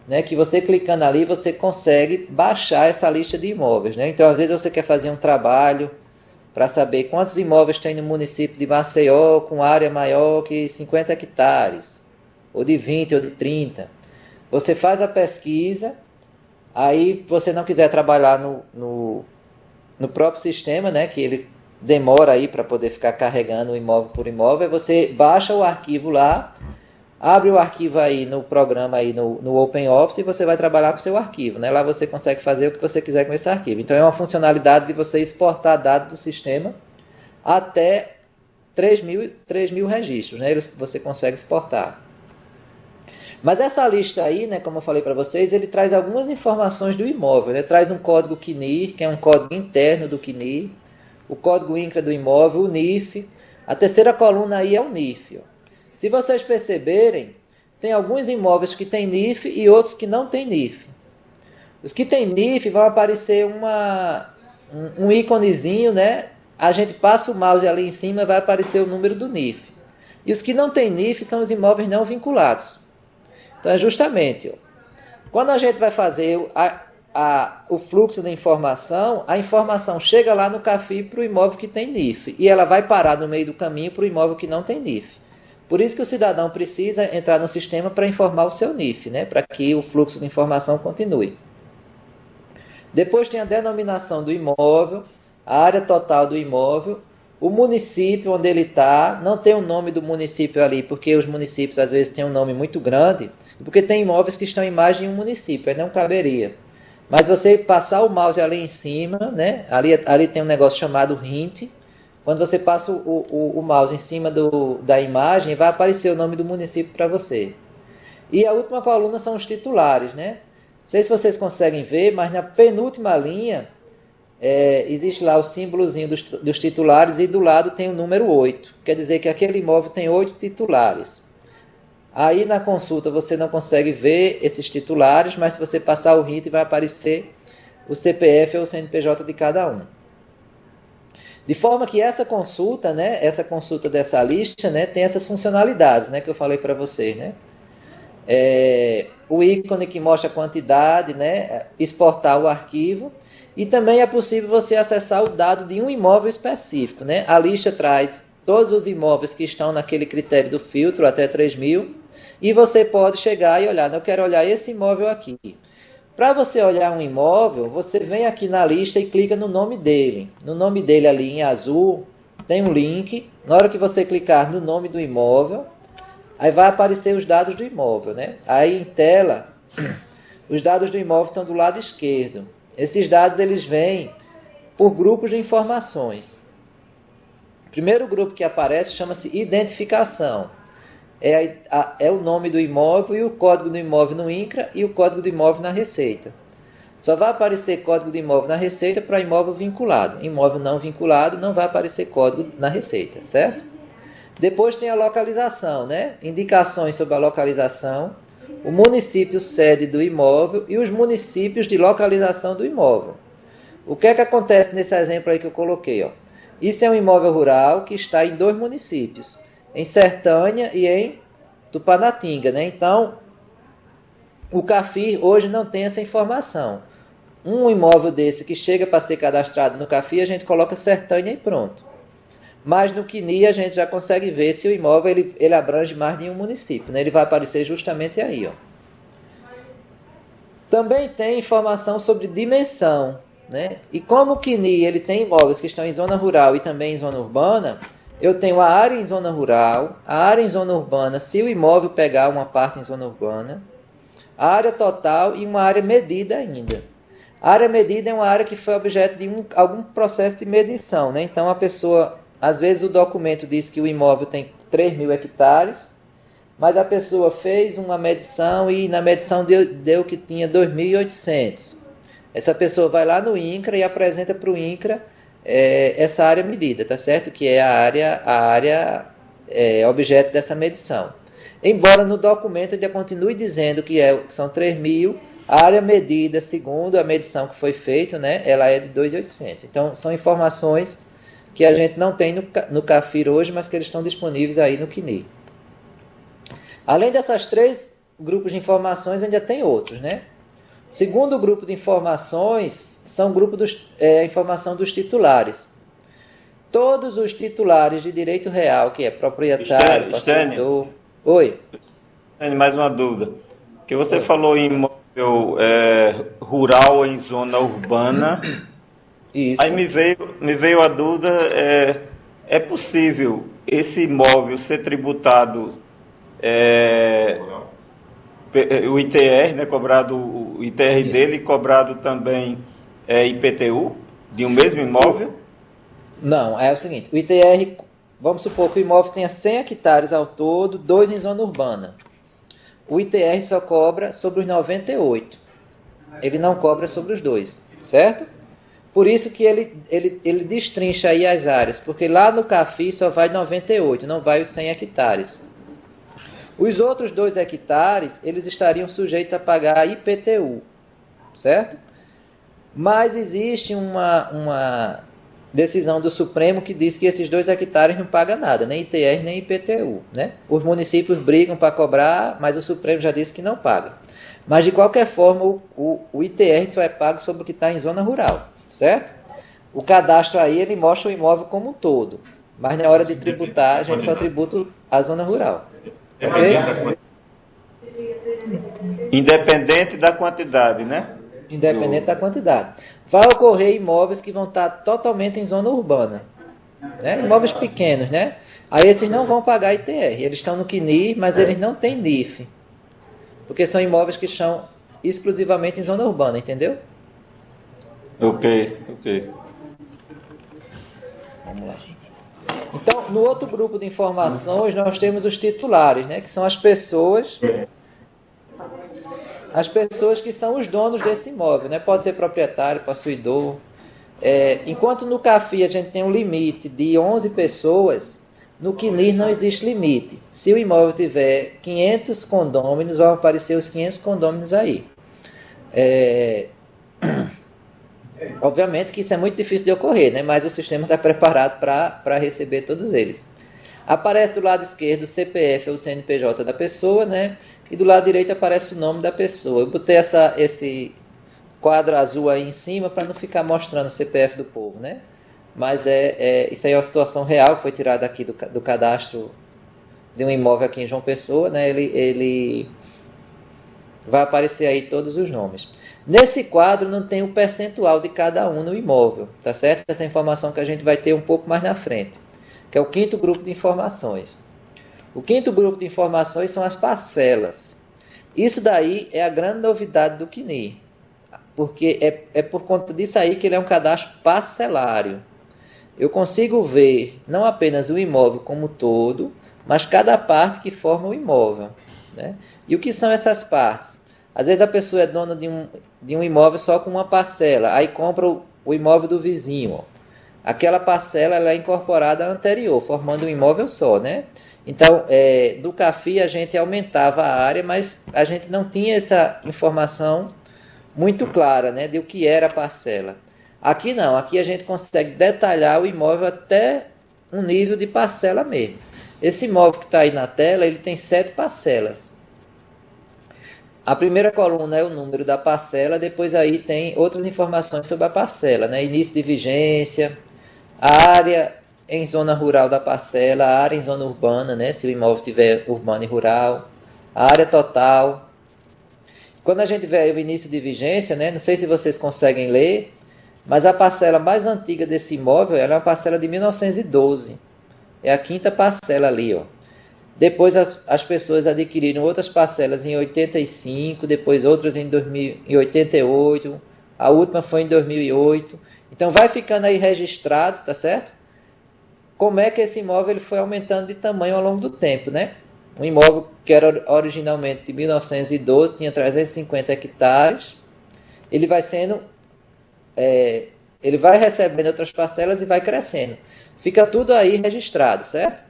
né, que você clicando ali, você consegue baixar essa lista de imóveis, né? Então, às vezes você quer fazer um trabalho para saber quantos imóveis tem no município de Maceió com área maior que 50 hectares, ou de 20, ou de 30. Você faz a pesquisa, aí você não quiser trabalhar no próprio sistema, né, que ele demora aí para poder ficar carregando imóvel por imóvel, você baixa o arquivo lá, abre o arquivo aí no programa aí no OpenOffice e você vai trabalhar com o seu arquivo, né? Lá você consegue fazer o que você quiser com esse arquivo. Então é uma funcionalidade de você exportar dados do sistema até 3.000 registros, né? Você consegue exportar. Mas essa lista aí, né, como eu falei para vocês, ele traz algumas informações do imóvel. Ele traz um código CNIR, que é um código interno do CNIR, o código INCRA do imóvel, o NIF. A terceira coluna aí é o NIF, ó. Se vocês perceberem, tem alguns imóveis que tem NIF e outros que não tem NIF. Os que tem NIF vão aparecer um íconezinho, né? A gente passa o mouse ali em cima e vai aparecer o número do NIF. E os que não tem NIF são os imóveis não vinculados. Então é justamente, ó, quando a gente vai fazer o fluxo de informação, a informação chega lá no CAFI para o imóvel que tem NIF. E ela vai parar no meio do caminho para o imóvel que não tem NIF. Por isso que o cidadão precisa entrar no sistema para informar o seu NIF, né? Para que o fluxo de informação continue. Depois tem a denominação do imóvel, a área total do imóvel, o município onde ele está, não tem o nome do município ali, porque os municípios às vezes têm um nome muito grande, porque tem imóveis que estão em mais de um município, aí não caberia. Mas você passar o mouse ali em cima, né? Ali tem um negócio chamado hint. Quando você passa o mouse em cima da imagem, vai aparecer o nome do município para você. E a última coluna são os titulares, né? Não sei se vocês conseguem ver, mas na penúltima linha existe lá o símbolozinho dos titulares e do lado tem o número 8. Quer dizer que aquele imóvel tem 8 titulares. Aí na consulta você não consegue ver esses titulares, mas se você passar o hint vai aparecer o CPF ou o CNPJ de cada um. De forma que essa consulta, né, essa consulta dessa lista, né, tem essas funcionalidades, né, que eu falei para vocês, né? O ícone que mostra a quantidade, né, exportar o arquivo, e também é possível você acessar o dado de um imóvel específico, né? A lista traz todos os imóveis que estão naquele critério do filtro até 3.000, e você pode chegar e olhar, eu quero olhar esse imóvel aqui. Para você olhar um imóvel, você vem aqui na lista e clica no nome dele. No nome dele ali em azul, tem um link. Na hora que você clicar no nome do imóvel, aí vai aparecer os dados do imóvel, né? Aí em tela, os dados do imóvel estão do lado esquerdo. Esses dados eles vêm por grupos de informações. O primeiro grupo que aparece chama-se identificação. É o nome do imóvel e o código do imóvel no INCRA e o código do imóvel na Receita. Só vai aparecer código do imóvel na Receita para imóvel vinculado. Imóvel não vinculado não vai aparecer código na Receita, certo? Depois tem a localização, né? Indicações sobre a localização, o município sede do imóvel e os municípios de localização do imóvel. O que é que acontece nesse exemplo aí que eu coloquei, ó? Isso é um imóvel rural que está em 2 municípios, em Sertânia e em Tupanatinga, né? Então, o CAFIR hoje não tem essa informação. Um imóvel desse que chega para ser cadastrado no CAFIR, a gente coloca Sertânia e pronto. Mas no CNIR a gente já consegue ver se o imóvel ele abrange mais de um município, né? Ele vai aparecer justamente aí, ó. Também tem informação sobre dimensão, né? E como o CNIR ele tem imóveis que estão em zona rural e também em zona urbana, eu tenho a área em zona rural, a área em zona urbana, se o imóvel pegar uma parte em zona urbana, a área total e uma área medida ainda. A área medida é uma área que foi objeto de algum processo de medição, né? Então a pessoa, às vezes o documento diz que o imóvel tem 3.000 hectares, mas a pessoa fez uma medição e na medição deu que tinha 2.800. Essa pessoa vai lá no INCRA e apresenta para o INCRA essa área medida, tá certo? Que é a área objeto dessa medição. Embora no documento ele continue dizendo que são 3.000, a área medida, segundo a medição que foi feita, né, ela é de 2.800. Então, são informações que a gente não tem no CAFIR hoje, mas que eles estão disponíveis aí no CNIR. Além dessas 3 grupos de informações, ainda tem outros, né? O segundo grupo de informações são o grupo informação dos titulares. Todos os titulares de direito real, que é proprietário, possuidor... Oi. Mais uma dúvida. Que você falou em imóvel rural em zona urbana. Isso. Aí me veio a dúvida, é possível esse imóvel ser tributado, o ITR, né, cobrado o ITR isso. dele, cobrado também IPTU, de um mesmo imóvel? Não, é o seguinte, o ITR, vamos supor que o imóvel tenha 100 hectares ao todo, 2 em zona urbana. O ITR só cobra sobre os 98. Ele não cobra sobre os 2, certo? Por isso que ele destrincha aí as áreas, porque lá no CAFI só vai 98, não vai os 100 hectares. Os outros 2 hectares, eles estariam sujeitos a pagar IPTU, certo? Mas existe uma decisão do Supremo que diz que esses 2 hectares não pagam nada, nem ITR nem IPTU, né? Os municípios brigam para cobrar, mas o Supremo já disse que não paga. Mas de qualquer forma, o ITR só é pago sobre o que está em zona rural, certo? O cadastro aí, ele mostra o imóvel como um todo, mas na hora de tributar, a gente só tributa a zona rural. Okay? Independente da quantidade, né? Independente da quantidade. Vai ocorrer imóveis que vão estar totalmente em zona urbana, né? Imóveis pequenos, né? Aí esses não vão pagar ITR. Eles estão no CNIR, mas eles não têm NIF. Porque são imóveis que estão exclusivamente em zona urbana, entendeu? Ok. Vamos lá. Então, no outro grupo de informações, nós temos os titulares, né? Que são as pessoas que são os donos desse imóvel, né? Pode ser proprietário, possuidor. Enquanto no CAFI a gente tem um limite de 11 pessoas, no CNIR não existe limite. Se o imóvel tiver 500 condôminos, vão aparecer os 500 condôminos aí. Obviamente que isso é muito difícil de ocorrer, né? Mas o sistema está preparado para receber todos eles. Aparece do lado esquerdo o CPF ou o CNPJ da pessoa, né? E do lado direito aparece o nome da pessoa. Eu botei esse quadro azul aí em cima para não ficar mostrando o CPF do povo, né? Mas isso aí é uma situação real que foi tirada aqui do cadastro de um imóvel aqui em João Pessoa, né? Ele vai aparecer aí todos os nomes. Nesse quadro não tem o percentual de cada um no imóvel, tá certo? Essa informação que a gente vai ter um pouco mais na frente, que é o 5º grupo de informações. O 5º grupo de informações são as parcelas. Isso daí é a grande novidade do CNIR, porque é por conta disso aí que ele é um cadastro parcelário. Eu consigo ver não apenas o imóvel como todo, mas cada parte que forma o imóvel, né? E o que são essas partes? Às vezes a pessoa é dona de um imóvel só com uma parcela, aí compra o imóvel do vizinho. Ó. Aquela parcela ela é incorporada à anterior, formando um imóvel só, né? Então, do CAFI a gente aumentava a área, mas a gente não tinha essa informação muito clara, né, de o que era a parcela. Aqui não, aqui a gente consegue detalhar o imóvel até um nível de parcela mesmo. Esse imóvel que está aí na tela, ele tem 7 parcelas. A primeira coluna é o número da parcela, depois aí tem outras informações sobre a parcela, né? Início de vigência, a área em zona rural da parcela, a área em zona urbana, né? Se o imóvel tiver urbano e rural, a área total. Quando a gente vê o início de vigência, né? Não sei se vocês conseguem ler, mas a parcela mais antiga desse imóvel ela é uma parcela de 1912. É a 5ª parcela ali, ó. Depois as pessoas adquiriram outras parcelas em 85, depois outras em 88, a última foi em 2008. Então vai ficando aí registrado, tá certo? Como é que esse imóvel ele foi aumentando de tamanho ao longo do tempo, né? Um imóvel que era originalmente de 1912, tinha 350 hectares, ele vai sendo ele vai recebendo outras parcelas e vai crescendo. Fica tudo aí registrado, certo?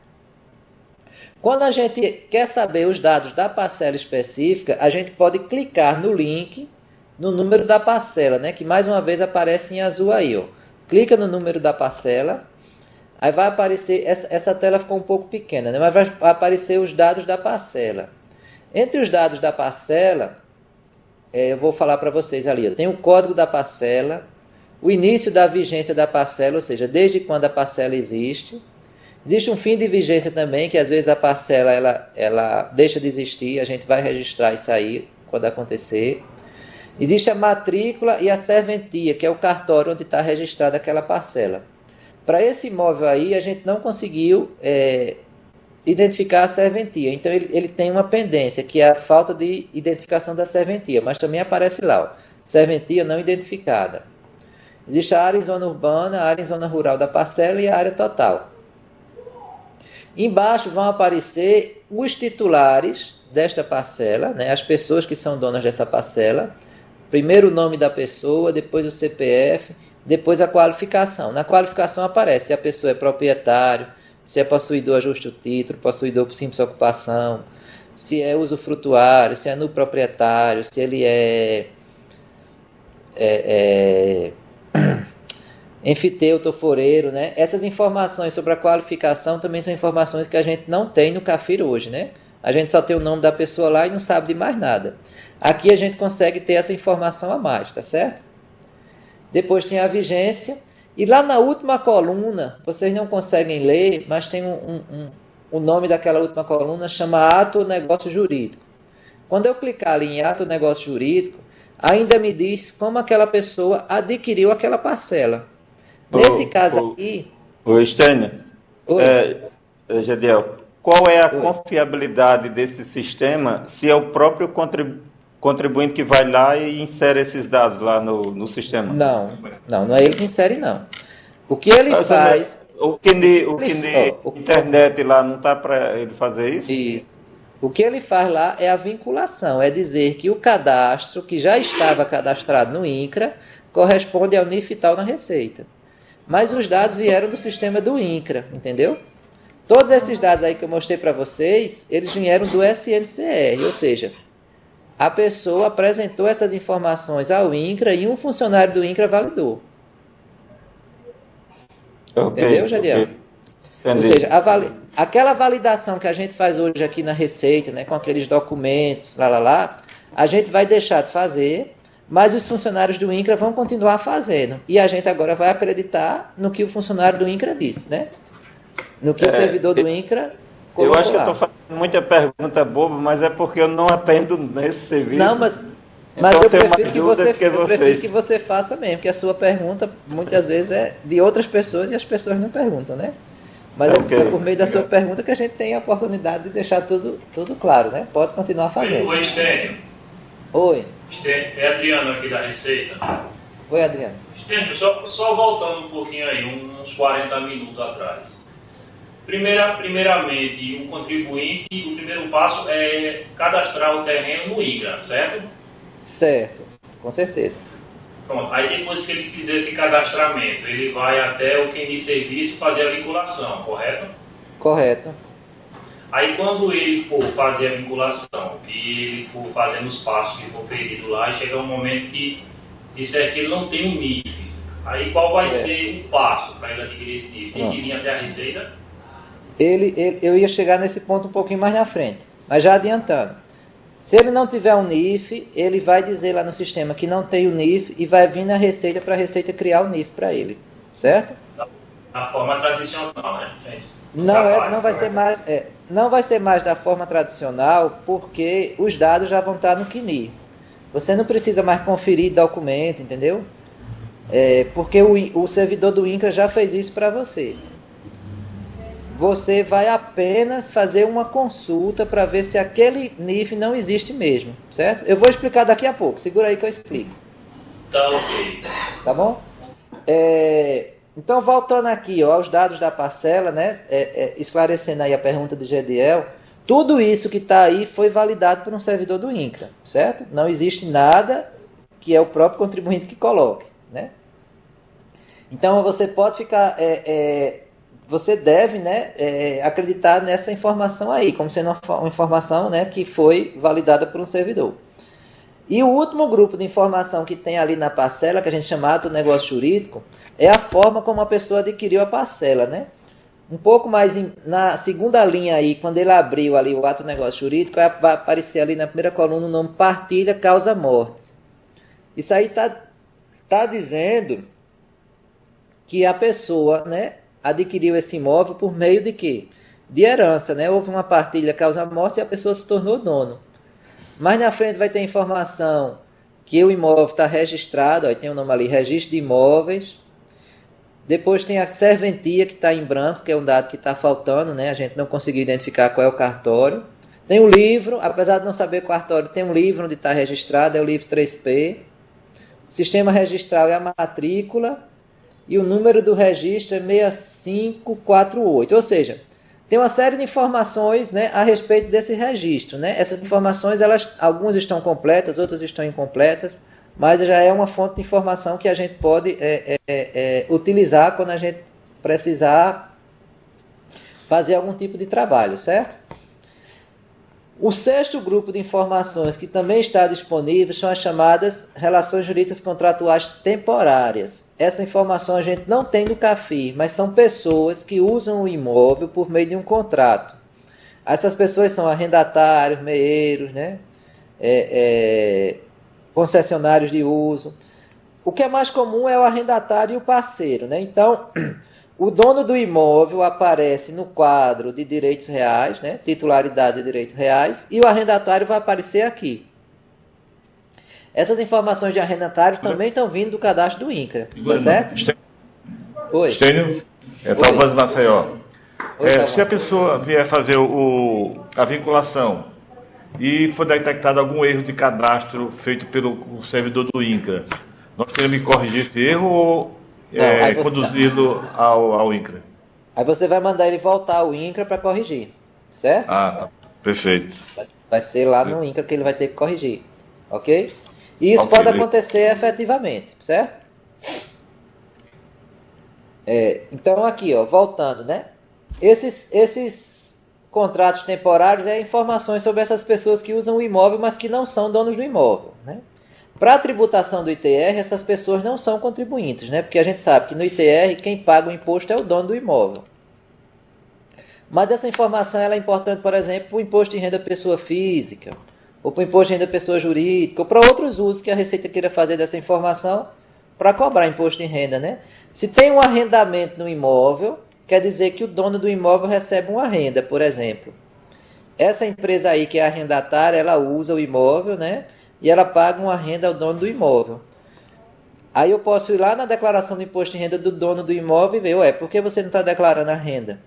Quando a gente quer saber os dados da parcela específica, a gente pode clicar no link, no número da parcela, né? Que mais uma vez aparece em azul aí, ó. Clica no número da parcela, aí vai aparecer, essa tela ficou um pouco pequena, né? Mas vai aparecer os dados da parcela. Entre os dados da parcela, eu vou falar para vocês ali, ó, tem o código da parcela, o início da vigência da parcela, ou seja, desde quando a parcela existe. Existe um fim de vigência também, que às vezes a parcela ela deixa de existir, a gente vai registrar isso aí quando acontecer. Existe a matrícula e a serventia, que é o cartório onde está registrada aquela parcela. Para esse imóvel aí, a gente não conseguiu identificar a serventia. Então, ele tem uma pendência, que é a falta de identificação da serventia, mas também aparece lá, ó, serventia não identificada. Existe a área em zona urbana, a área em zona rural da parcela e a área total. Embaixo vão aparecer os titulares desta parcela, né, as pessoas que são donas dessa parcela. Primeiro o nome da pessoa, depois o CPF, depois a qualificação. Na qualificação aparece se a pessoa é proprietário, se é possuidor ajuste o título, possuidor por simples ocupação, se é usufrutuário, se é no proprietário, se ele é enfiteuto ou foreiro, né? Essas informações sobre a qualificação também são informações que a gente não tem no CAFIR hoje, né? A gente só tem o nome da pessoa lá e não sabe de mais nada. Aqui a gente consegue ter essa informação a mais, tá certo? Depois tem a vigência. E lá na última coluna, vocês não conseguem ler, mas tem o nome daquela última coluna, chama ato ou negócio jurídico. Quando eu clicar ali em ato ou negócio jurídico, ainda me diz como aquela pessoa adquiriu aquela parcela. Nesse caso aqui... Ô, Stênio, Gediel, qual é a confiabilidade desse sistema se é o próprio contribuinte que vai lá e insere esses dados lá no sistema? Não é ele que insere, não. O que ele faz... O que internet lá não está para ele fazer isso? Isso. O que ele faz lá é a vinculação, é dizer que o cadastro que já estava cadastrado no INCRA corresponde ao NIF tal na Receita. Mas os dados vieram do sistema do INCRA, entendeu? Todos esses dados aí que eu mostrei para vocês, eles vieram do SNCR, ou seja, a pessoa apresentou essas informações ao INCRA e um funcionário do INCRA validou. Entendeu, Jadiel? Ou seja, aquela validação que a gente faz hoje aqui na Receita, né, com aqueles documentos, a gente vai deixar de fazer, mas os funcionários do INCRA vão continuar fazendo. E a gente agora vai acreditar no que o funcionário do INCRA disse, né? No que o servidor do INCRA colocou. Eu acho que eu estou fazendo muita pergunta boba, mas é porque eu não atendo nesse serviço. Não, mas então eu prefiro que você faça mesmo, porque a sua pergunta muitas vezes é de outras pessoas e as pessoas não perguntam, né? Mas é por meio da sua pergunta que a gente tem a oportunidade de deixar tudo claro, né? Pode continuar fazendo. Oi, Stênio. Oi. É Adriano aqui da Receita. Oi, Adriano. Stênio, só voltando um pouquinho aí, uns 40 minutos atrás. Primeiramente, o contribuinte, o primeiro passo é cadastrar o terreno no INCRA, certo? Certo, com certeza. Pronto, aí depois que ele fizer esse cadastramento, ele vai até o quem de serviço fazer a vinculação, correto? Correto. Aí quando ele for fazer a vinculação e ele for fazendo os passos que for pedido lá, chega um momento que disser que ele não tem um NIF. Aí qual vai ser o passo para ele adquirir esse NIF? Tem que vir até a Receita? Eu ia chegar nesse ponto um pouquinho mais na frente, mas já adiantando. Se ele não tiver um NIF, ele vai dizer lá no sistema que não tem o NIF e vai vir na Receita para a Receita criar o NIF para ele, certo? Da forma tradicional, né, gente? Não vai ser mais da forma tradicional, porque os dados já vão estar no CNI. Você não precisa mais conferir documento, entendeu? Porque o servidor do INCRA já fez isso para você. Você vai apenas fazer uma consulta para ver se aquele NIF não existe mesmo, certo? Eu vou explicar daqui a pouco, segura aí que eu explico. Tá ok. Tá bom? Então, voltando aqui aos dados da parcela, né, esclarecendo aí a pergunta de Gediel, tudo isso que está aí foi validado por um servidor do INCRA, certo? Não existe nada que é o próprio contribuinte que coloque, né? Então você pode ficar, você deve, né, acreditar nessa informação aí, como sendo uma informação, né, que foi validada por um servidor. E o último grupo de informação que tem ali na parcela, que a gente chama ato do negócio jurídico, é a forma como a pessoa adquiriu a parcela, né? Um pouco mais na segunda linha aí, quando ele abriu ali o ato do negócio jurídico, vai aparecer ali na primeira coluna o nome partilha causa mortes. Isso aí tá dizendo que a pessoa, né, adquiriu esse imóvel por meio de quê? De herança, né? Houve uma partilha causa morte e a pessoa se tornou dono. Mais na frente vai ter informação que o imóvel está registrado, ó, tem o nome ali, registro de imóveis. Depois tem a serventia que está em branco, que é um dado que está faltando, né? A gente não conseguiu identificar qual é o cartório. Tem o livro, apesar de não saber o cartório, tem um livro onde está registrado, é o livro 3P. O sistema registral é a matrícula e o número do registro é 6548, ou seja, tem uma série de informações, né, a respeito desse registro, né? Essas informações, algumas estão completas, outras estão incompletas, mas já é uma fonte de informação que a gente pode utilizar quando a gente precisar fazer algum tipo de trabalho, certo? O sexto grupo de informações que também está disponível são as chamadas relações jurídicas contratuais temporárias. Essa informação a gente não tem no CAFI, mas são pessoas que usam o imóvel por meio de um contrato. Essas pessoas são arrendatários, meeiros, né? Concessionários de uso. O que é mais comum é o arrendatário e o parceiro, né? Então, o dono do imóvel aparece no quadro de direitos reais, né? Titularidade de direitos reais, e o arrendatário vai aparecer aqui. Essas informações de arrendatário também estão vindo do cadastro do INCRA, tá certo? Oi. Estênio, Talvaz Maceió. Se a pessoa vier fazer a vinculação e for detectado algum erro de cadastro feito pelo servidor do INCRA, nós queremos corrigir esse erro ou conduzi-lo ao INCRA? Aí você vai mandar ele voltar ao INCRA para corrigir, certo? Ah, tá. Perfeito. Vai ser lá no INCRA que ele vai ter que corrigir, ok? E isso pode acontecer efetivamente, certo? Então aqui, ó, voltando, né? Esses contratos temporários informações sobre essas pessoas que usam o imóvel, mas que não são donos do imóvel, né? Para a tributação do ITR, essas pessoas não são contribuintes, né? Porque a gente sabe que no ITR quem paga o imposto é o dono do imóvel. Mas essa informação ela é importante, por exemplo, para o imposto de renda pessoa física, ou para o imposto de renda pessoa jurídica, ou para outros usos que a Receita queira fazer dessa informação para cobrar imposto de renda, né? Se tem um arrendamento no imóvel, quer dizer que o dono do imóvel recebe uma renda, por exemplo. Essa empresa aí que é arrendatária, ela usa o imóvel, né? E ela paga uma renda ao dono do imóvel. Aí eu posso ir lá na declaração do imposto de renda do dono do imóvel e ver, por que você não está declarando a renda?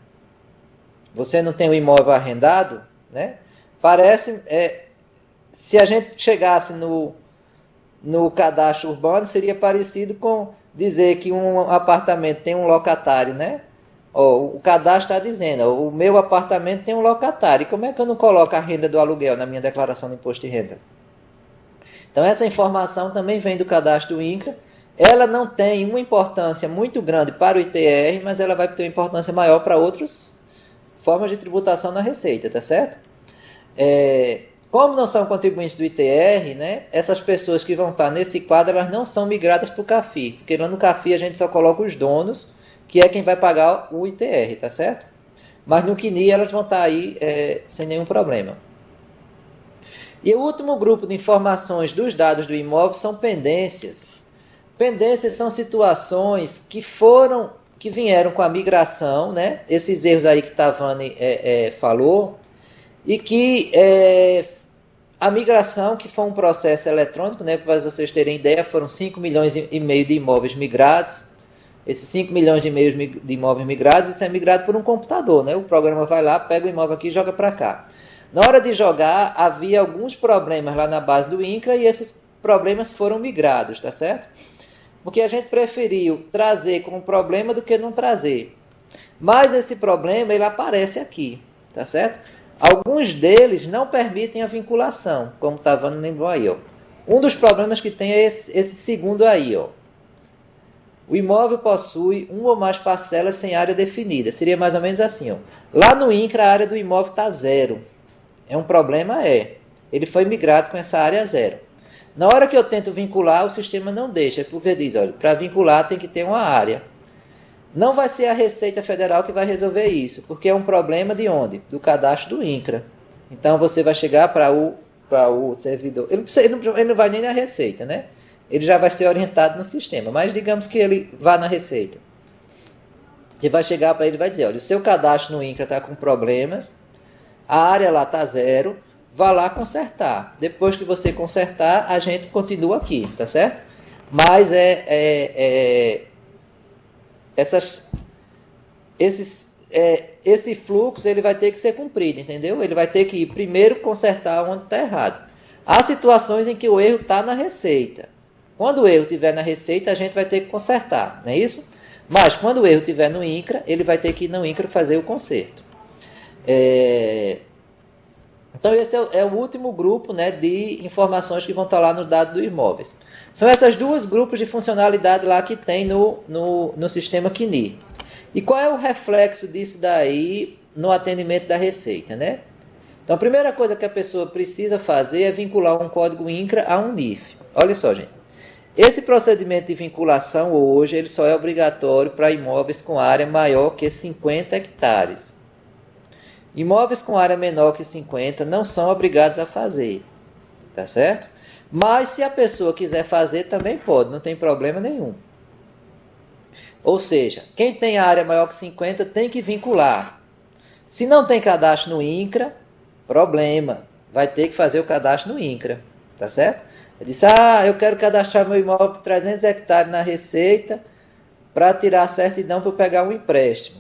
Você não tem o imóvel arrendado, né? Parece, se a gente chegasse no cadastro urbano, seria parecido com dizer que um apartamento tem um locatário, né? O cadastro está dizendo, o meu apartamento tem um locatário. E como é que eu não coloco a renda do aluguel na minha declaração de imposto de renda? Então essa informação também vem do cadastro do INCRA. Ela não tem uma importância muito grande para o ITR, mas ela vai ter uma importância maior para outras formas de tributação na Receita, tá certo? Como não são contribuintes do ITR, né, essas pessoas que vão estar nesse quadro, elas não são migradas para o CAFI, porque lá no CAFI a gente só coloca os donos, que é quem vai pagar o ITR, tá certo? Mas no CNI elas vão estar aí sem nenhum problema. E o último grupo de informações dos dados do imóvel são pendências. Pendências são situações que vieram com a migração, né? Esses erros aí que Tavani falou, e que a migração, que foi um processo eletrônico, né? Para vocês terem ideia, foram 5 milhões e meio de imóveis migrados. Esses 5 milhões e meio de imóveis migrados, isso é migrado por um computador, né? O programa vai lá, pega o imóvel aqui e joga para cá. Na hora de jogar, havia alguns problemas lá na base do INCRA e esses problemas foram migrados, tá certo? Porque a gente preferiu trazer como problema do que não trazer. Mas esse problema, ele aparece aqui, tá certo? Alguns deles não permitem a vinculação, como o Tavani lembrou aí, ó. Um dos problemas que tem é esse segundo aí, ó. O imóvel possui uma ou mais parcelas sem área definida. Seria mais ou menos assim. Ó. Lá no INCRA, a área do imóvel está 0. É um problema? Ele foi migrado com essa área 0. Na hora que eu tento vincular, o sistema não deixa, porque diz, olha, para vincular tem que ter uma área. Não vai ser a Receita Federal que vai resolver isso, porque é um problema de onde? Do cadastro do INCRA. Então você vai chegar para o servidor. Ele não vai nem na Receita, né? Ele já vai ser orientado no sistema. Mas digamos que ele vá na Receita. Você vai chegar para ele e vai dizer, olha, o seu cadastro no INCRA está com problemas, a área lá está 0, vá lá consertar. Depois que você consertar, a gente continua aqui, tá certo? Mas esse fluxo ele vai ter que ser cumprido, entendeu? Ele vai ter que primeiro consertar onde está errado. Há situações em que o erro está na Receita. Quando o erro estiver na Receita, a gente vai ter que consertar, não é isso? Mas quando o erro estiver no INCRA, ele vai ter que ir no INCRA fazer o conserto. Então esse é o último grupo, né, de informações que vão estar lá no dado do imóveis. São essas duas grupos de funcionalidade lá que tem no sistema CNI. E qual é o reflexo disso daí no atendimento da Receita, né? Então a primeira coisa que a pessoa precisa fazer é vincular um código INCRA a um NIF. Olha só, gente. Esse procedimento de vinculação hoje ele só é obrigatório para imóveis com área maior que 50 hectares. Imóveis com área menor que 50 não são obrigados a fazer, tá certo? Mas se a pessoa quiser fazer, também pode, não tem problema nenhum. Ou seja, quem tem área maior que 50 tem que vincular. Se não tem cadastro no INCRA, problema, vai ter que fazer o cadastro no INCRA, tá certo? Eu disse, eu quero cadastrar meu imóvel de 300 hectares na Receita para tirar a certidão para eu pegar um empréstimo.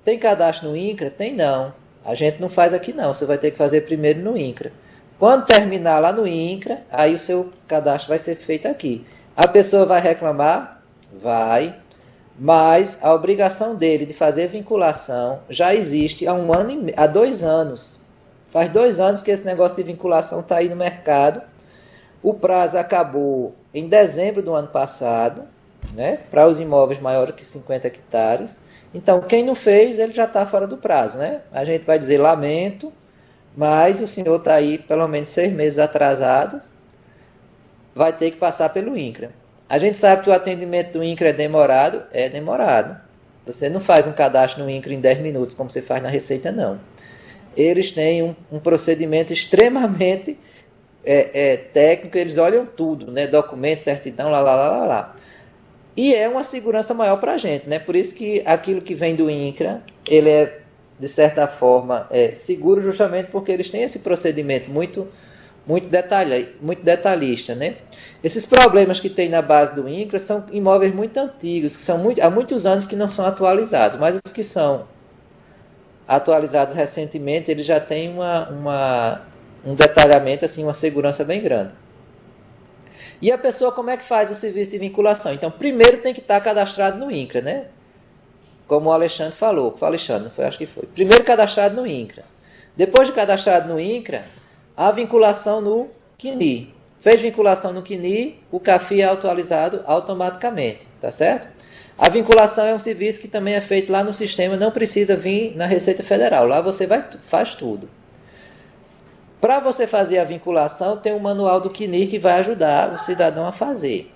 Tem cadastro no INCRA? Tem não. A gente não faz aqui não, você vai ter que fazer primeiro no INCRA. Quando terminar lá no INCRA, aí o seu cadastro vai ser feito aqui. A pessoa vai reclamar? Vai. Mas a obrigação dele de fazer vinculação já existe há 2 anos. Faz 2 anos que esse negócio de vinculação está aí no mercado. O prazo acabou em dezembro do ano passado, né, para os imóveis maiores que 50 hectares. Então, quem não fez, ele já está fora do prazo, né? A gente vai dizer lamento, mas o senhor está aí pelo menos 6 meses atrasado, vai ter que passar pelo INCRA. A gente sabe que o atendimento do INCRA é demorado. É demorado. Você não faz um cadastro no INCRA em 10 minutos, como você faz na Receita, não. Eles têm um procedimento extremamente técnico, eles olham tudo, né? Documento, certidão, lá. E é uma segurança maior para a gente, né? Por isso que aquilo que vem do INCRA, ele é, de certa forma, seguro justamente porque eles têm esse procedimento muito detalhista, né? Esses problemas que tem na base do INCRA são imóveis muito antigos, que são há muitos anos que não são atualizados, mas os que são atualizados recentemente, eles já têm um detalhamento, assim, uma segurança bem grande. E a pessoa, como é que faz o serviço de vinculação? Então, primeiro tem que estar cadastrado no INCRA, né? Como o Alexandre falou. Acho que foi. Primeiro cadastrado no INCRA. Depois de cadastrado no INCRA, a vinculação no CNI. Fez vinculação no CNI, o CAFI é atualizado automaticamente, tá certo? A vinculação é um serviço que também é feito lá no sistema, não precisa vir na Receita Federal. Lá você faz tudo. Para você fazer a vinculação, tem um manual do CNI que vai ajudar o cidadão a fazer.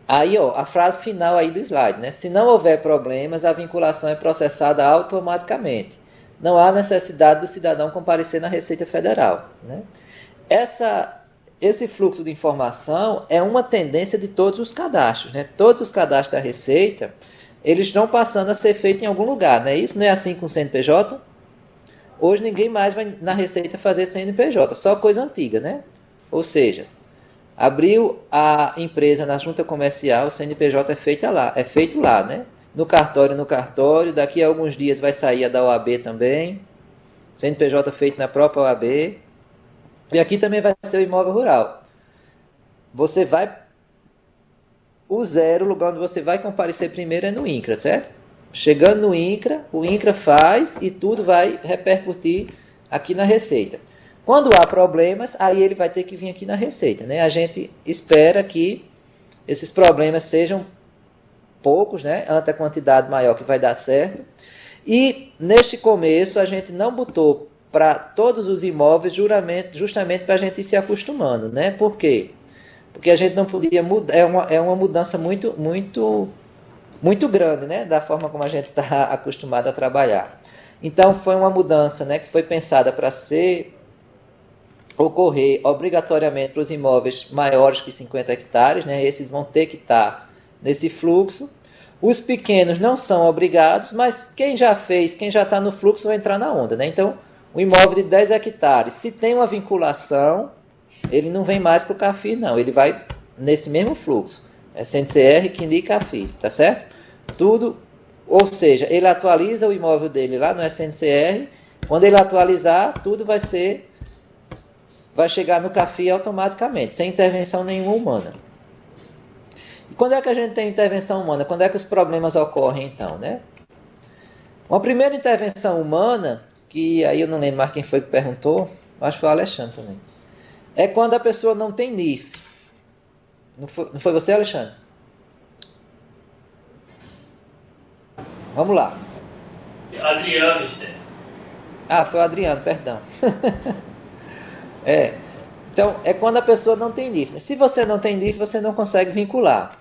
Aí, a frase final aí do slide, né? Se não houver problemas, a vinculação é processada automaticamente. Não há necessidade do cidadão comparecer na Receita Federal, né? Esse fluxo de informação é uma tendência de todos os cadastros, né? Todos os cadastros da Receita, eles estão passando a ser feitos em algum lugar, né? Isso não é assim com o CNPJ? Hoje ninguém mais vai na Receita fazer CNPJ, só coisa antiga, né? Ou seja, abriu a empresa na junta comercial, o CNPJ é feito lá, né? No cartório, daqui a alguns dias vai sair a da OAB também, CNPJ feito na própria OAB, e aqui também vai ser o imóvel rural. Você vai, o lugar onde você vai comparecer primeiro é no INCRA, certo? Chegando no INCRA, o INCRA faz e tudo vai repercutir aqui na Receita. Quando há problemas, aí ele vai ter que vir aqui na Receita, né? A gente espera que esses problemas sejam poucos, né? Ante a quantidade maior que vai dar certo. E neste começo a gente não botou para todos os imóveis justamente para a gente ir se acostumando, né? Por quê? Porque a gente não podia mudar, é uma mudança muito grande, né? Da forma como a gente está acostumado a trabalhar. Então foi uma mudança, né, que foi pensada para ocorrer obrigatoriamente para os imóveis maiores que 50 hectares, né? Esses vão ter que estar nesse fluxo. Os pequenos não são obrigados, mas quem já está no fluxo vai entrar na onda, né? Então, o imóvel de 10 hectares, se tem uma vinculação, ele não vem mais para o CAFIR, não. Ele vai nesse mesmo fluxo. É SNCR, QNI e CAFIR, tá certo? Tudo, ou seja, ele atualiza o imóvel dele lá no SNCR. Quando ele atualizar, tudo vai chegar no CAFIR automaticamente, sem intervenção nenhuma humana. E quando é que a gente tem intervenção humana? Quando é que os problemas ocorrem, então, né? Uma primeira intervenção humana, que aí eu não lembro mais quem foi que perguntou, acho que foi o Alexandre também, é quando a pessoa não tem NIF. Não foi você, Alexandre? Vamos lá. Adriano, Esther. Ah, foi o Adriano, perdão. Então, é quando a pessoa não tem NIF. Se você não tem NIF, você não consegue vincular.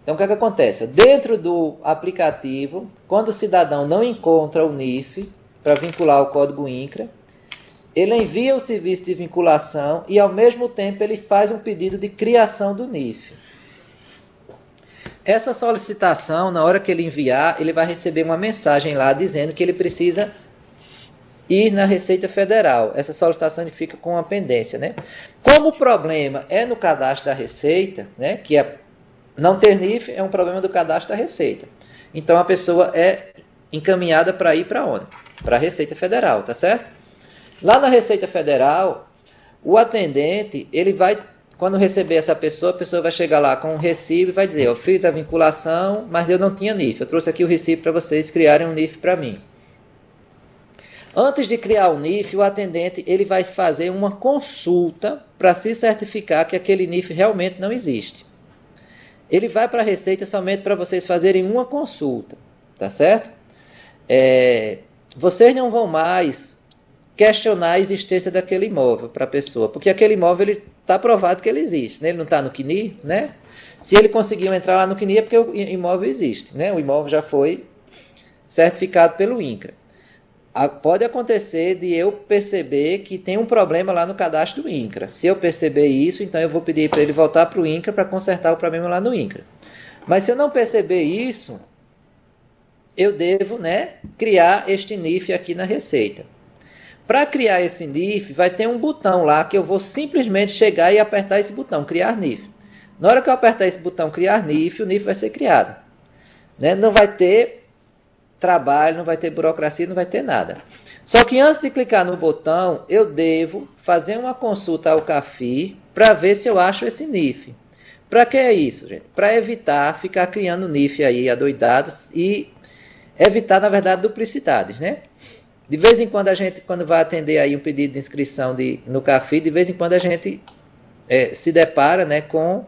Então, o que acontece? Dentro do aplicativo, quando o cidadão não encontra o NIF para vincular o código INCRA, ele envia o serviço de vinculação e, ao mesmo tempo, ele faz um pedido de criação do NIF. Essa solicitação, na hora que ele enviar, ele vai receber uma mensagem lá dizendo que ele precisa ir na Receita Federal. Essa solicitação fica com uma pendência, né? Como o problema é no cadastro da Receita, né, que não ter NIF é um problema do cadastro da Receita. Então, a pessoa é encaminhada para ir para onde? Para a Receita Federal, tá certo? Lá na Receita Federal, o atendente, ele vai, quando receber essa pessoa, a pessoa vai chegar lá com um recibo e vai dizer, eu fiz a vinculação, mas eu não tinha NIF. Eu trouxe aqui o recibo para vocês criarem um NIF para mim. Antes de criar o NIF, o atendente ele vai fazer uma consulta para se certificar que aquele NIF realmente não existe. Ele vai para a Receita somente para vocês fazerem uma consulta, tá certo? Vocês não vão mais questionar a existência daquele imóvel para a pessoa, porque aquele imóvel está provado que ele existe, né? Ele não está no QNI, né? Se ele conseguiu entrar lá no QNI é porque o imóvel existe, né? O imóvel já foi certificado pelo INCRA. Pode acontecer de eu perceber que tem um problema lá no cadastro do INCRA. Se eu perceber isso, então eu vou pedir para ele voltar para o INCRA para consertar o problema lá no INCRA. Mas se eu não perceber isso, eu devo, né, criar este NIF aqui na Receita. Para criar esse NIF, vai ter um botão lá que eu vou simplesmente chegar e apertar esse botão, criar NIF. Na hora que eu apertar esse botão, criar NIF, o NIF vai ser criado. Né? Não vai ter trabalho, não vai ter burocracia, não vai ter nada. Só que antes de clicar no botão, eu devo fazer uma consulta ao CAFIR para ver se eu acho esse NIF. Para que é isso, gente? Para evitar ficar criando NIF aí adoidados e evitar, na verdade, duplicidades, né? De vez em quando a gente, quando vai atender aí um pedido de inscrição no CAFIR, de vez em quando a gente se depara, né, com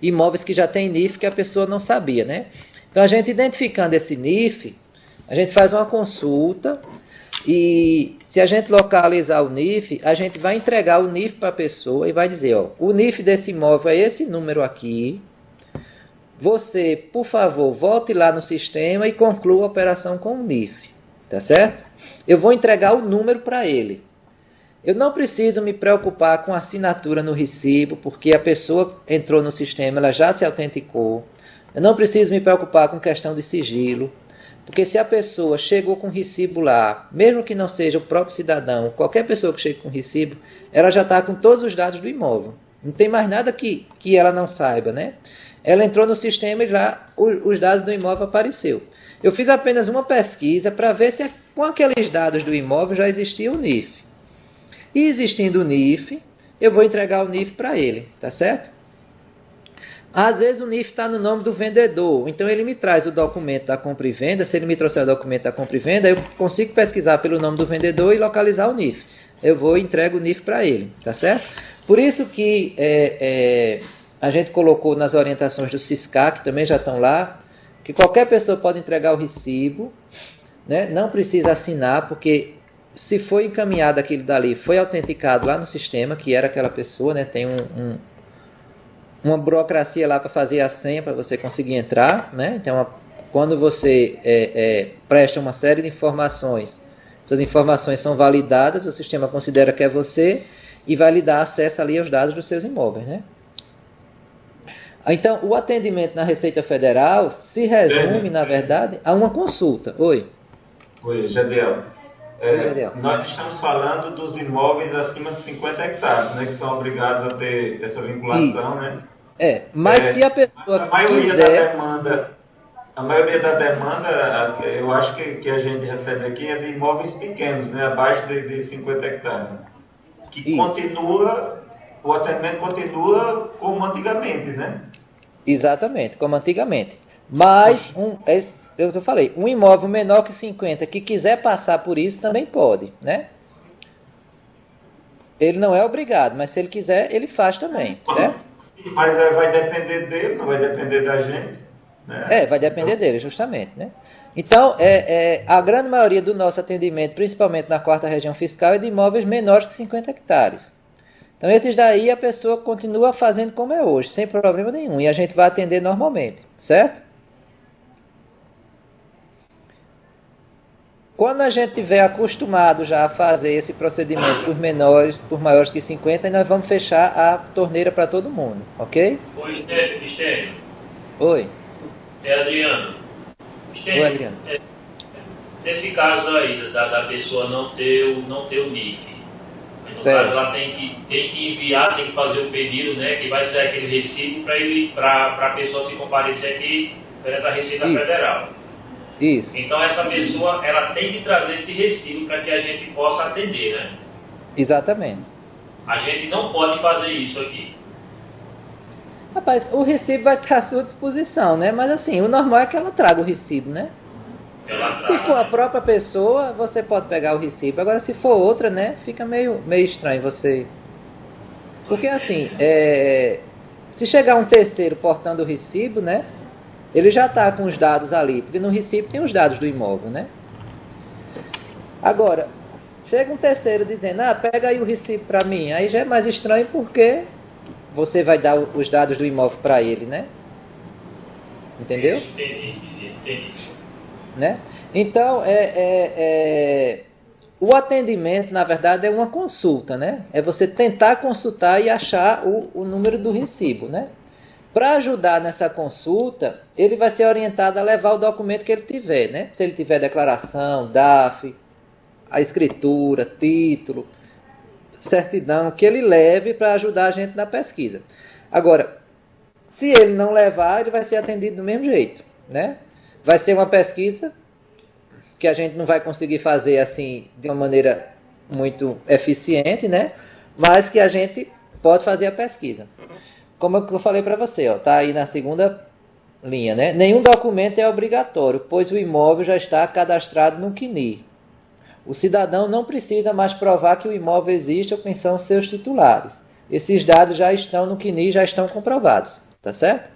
imóveis que já tem NIF que a pessoa não sabia, né? Então, a gente identificando esse NIF, a gente faz uma consulta e se a gente localizar o NIF, a gente vai entregar o NIF para a pessoa e vai dizer, ó, o NIF desse imóvel é esse número aqui, você, por favor, volte lá no sistema e conclua a operação com o NIF, tá certo? Eu vou entregar o número para ele. Eu não preciso me preocupar com a assinatura no recibo, porque a pessoa entrou no sistema, ela já se autenticou. Eu não preciso me preocupar com questão de sigilo, porque se a pessoa chegou com recibo lá, mesmo que não seja o próprio cidadão, qualquer pessoa que chegue com recibo, ela já está com todos os dados do imóvel. Não tem mais nada que ela não saiba, né? Ela entrou no sistema e já os dados do imóvel apareceu. Eu fiz apenas uma pesquisa para ver se com aqueles dados do imóvel já existia o NIF. E existindo o NIF, eu vou entregar o NIF para ele, tá certo? Às vezes o NIF está no nome do vendedor, então ele me traz o documento da compra e venda. Se ele me trouxer o documento da compra e venda, eu consigo pesquisar pelo nome do vendedor e localizar o NIF. Eu vou e entrego o NIF para ele, tá certo? Por isso que A gente colocou nas orientações do Siscar, que também já estão lá, que qualquer pessoa pode entregar o recibo, né? Não precisa assinar, porque se foi encaminhado aquilo dali, foi autenticado lá no sistema, que era aquela pessoa, né? Tem uma burocracia lá para fazer a senha, para você conseguir entrar, né? Então, quando você presta uma série de informações, essas informações são validadas, o sistema considera que é você e vai lhe dar acesso ali aos dados dos seus imóveis, né? Então, o atendimento na Receita Federal se resume, na verdade, a uma consulta. Oi, Jadiel. Jadiel. Nós estamos falando dos imóveis acima de 50 hectares, né, que são obrigados a ter essa vinculação, né? Mas se a pessoa quiser... A maioria da demanda, eu acho que a gente recebe aqui é de imóveis pequenos, né, abaixo de 50 hectares. Que o atendimento continua como antigamente, né? Exatamente, como antigamente. Mas, eu falei, um imóvel menor que 50 que quiser passar por isso também pode, né? Ele não é obrigado, mas se ele quiser, ele faz também, certo? Sim, mas vai depender dele, não vai depender da gente, né? Vai depender dele, justamente, né? Então, a grande maioria do nosso atendimento, principalmente na 4ª região fiscal, é de imóveis menores que 50 hectares. Então, esses daí a pessoa continua fazendo como é hoje, sem problema nenhum, e a gente vai atender normalmente, certo? Quando a gente estiver acostumado já a fazer esse procedimento por maiores que 50, nós vamos fechar a torneira para todo mundo, ok? Oi, Estênio. Oi. É Adriano. Estênio, Oi, Adriano. Nesse caso aí, da pessoa não ter o NIF, no certo. caso ela tem que enviar, tem que fazer o pedido, né, que vai ser aquele recibo para a pessoa se comparecer aqui perante a Receita Federal. Isso. Então essa pessoa ela tem que trazer esse recibo para que a gente possa atender, né? Exatamente. A gente não pode fazer isso aqui. Rapaz, o recibo vai estar à sua disposição, né? Mas assim, o normal é que ela traga o recibo, né? Se for a própria pessoa, você pode pegar o recibo. Agora, se for outra, né? Fica meio estranho você... Porque assim, se chegar um terceiro portando o recibo, né? Ele já está com os dados ali, porque no recibo tem os dados do imóvel, né? Agora, chega um terceiro dizendo, pega aí o recibo para mim. Aí já é mais estranho porque você vai dar os dados do imóvel para ele, né? Entendeu? Entendi. Né? Então, o atendimento, na verdade, é uma consulta, né? É você tentar consultar e achar o número do recibo, né? Para ajudar nessa consulta, ele vai ser orientado a levar o documento que ele tiver, né? Se ele tiver declaração, DAF, a escritura, título, certidão, que ele leve para ajudar a gente na pesquisa. Agora, se ele não levar, ele vai ser atendido do mesmo jeito, né? Vai ser uma pesquisa que a gente não vai conseguir fazer assim de uma maneira muito eficiente, né? Mas que a gente pode fazer a pesquisa. Como eu falei para você, está aí na segunda linha, né? Nenhum documento é obrigatório, pois o imóvel já está cadastrado no CNI. O cidadão não precisa mais provar que o imóvel existe ou quem são os seus titulares. Esses dados já estão no CNI, já estão comprovados, tá certo?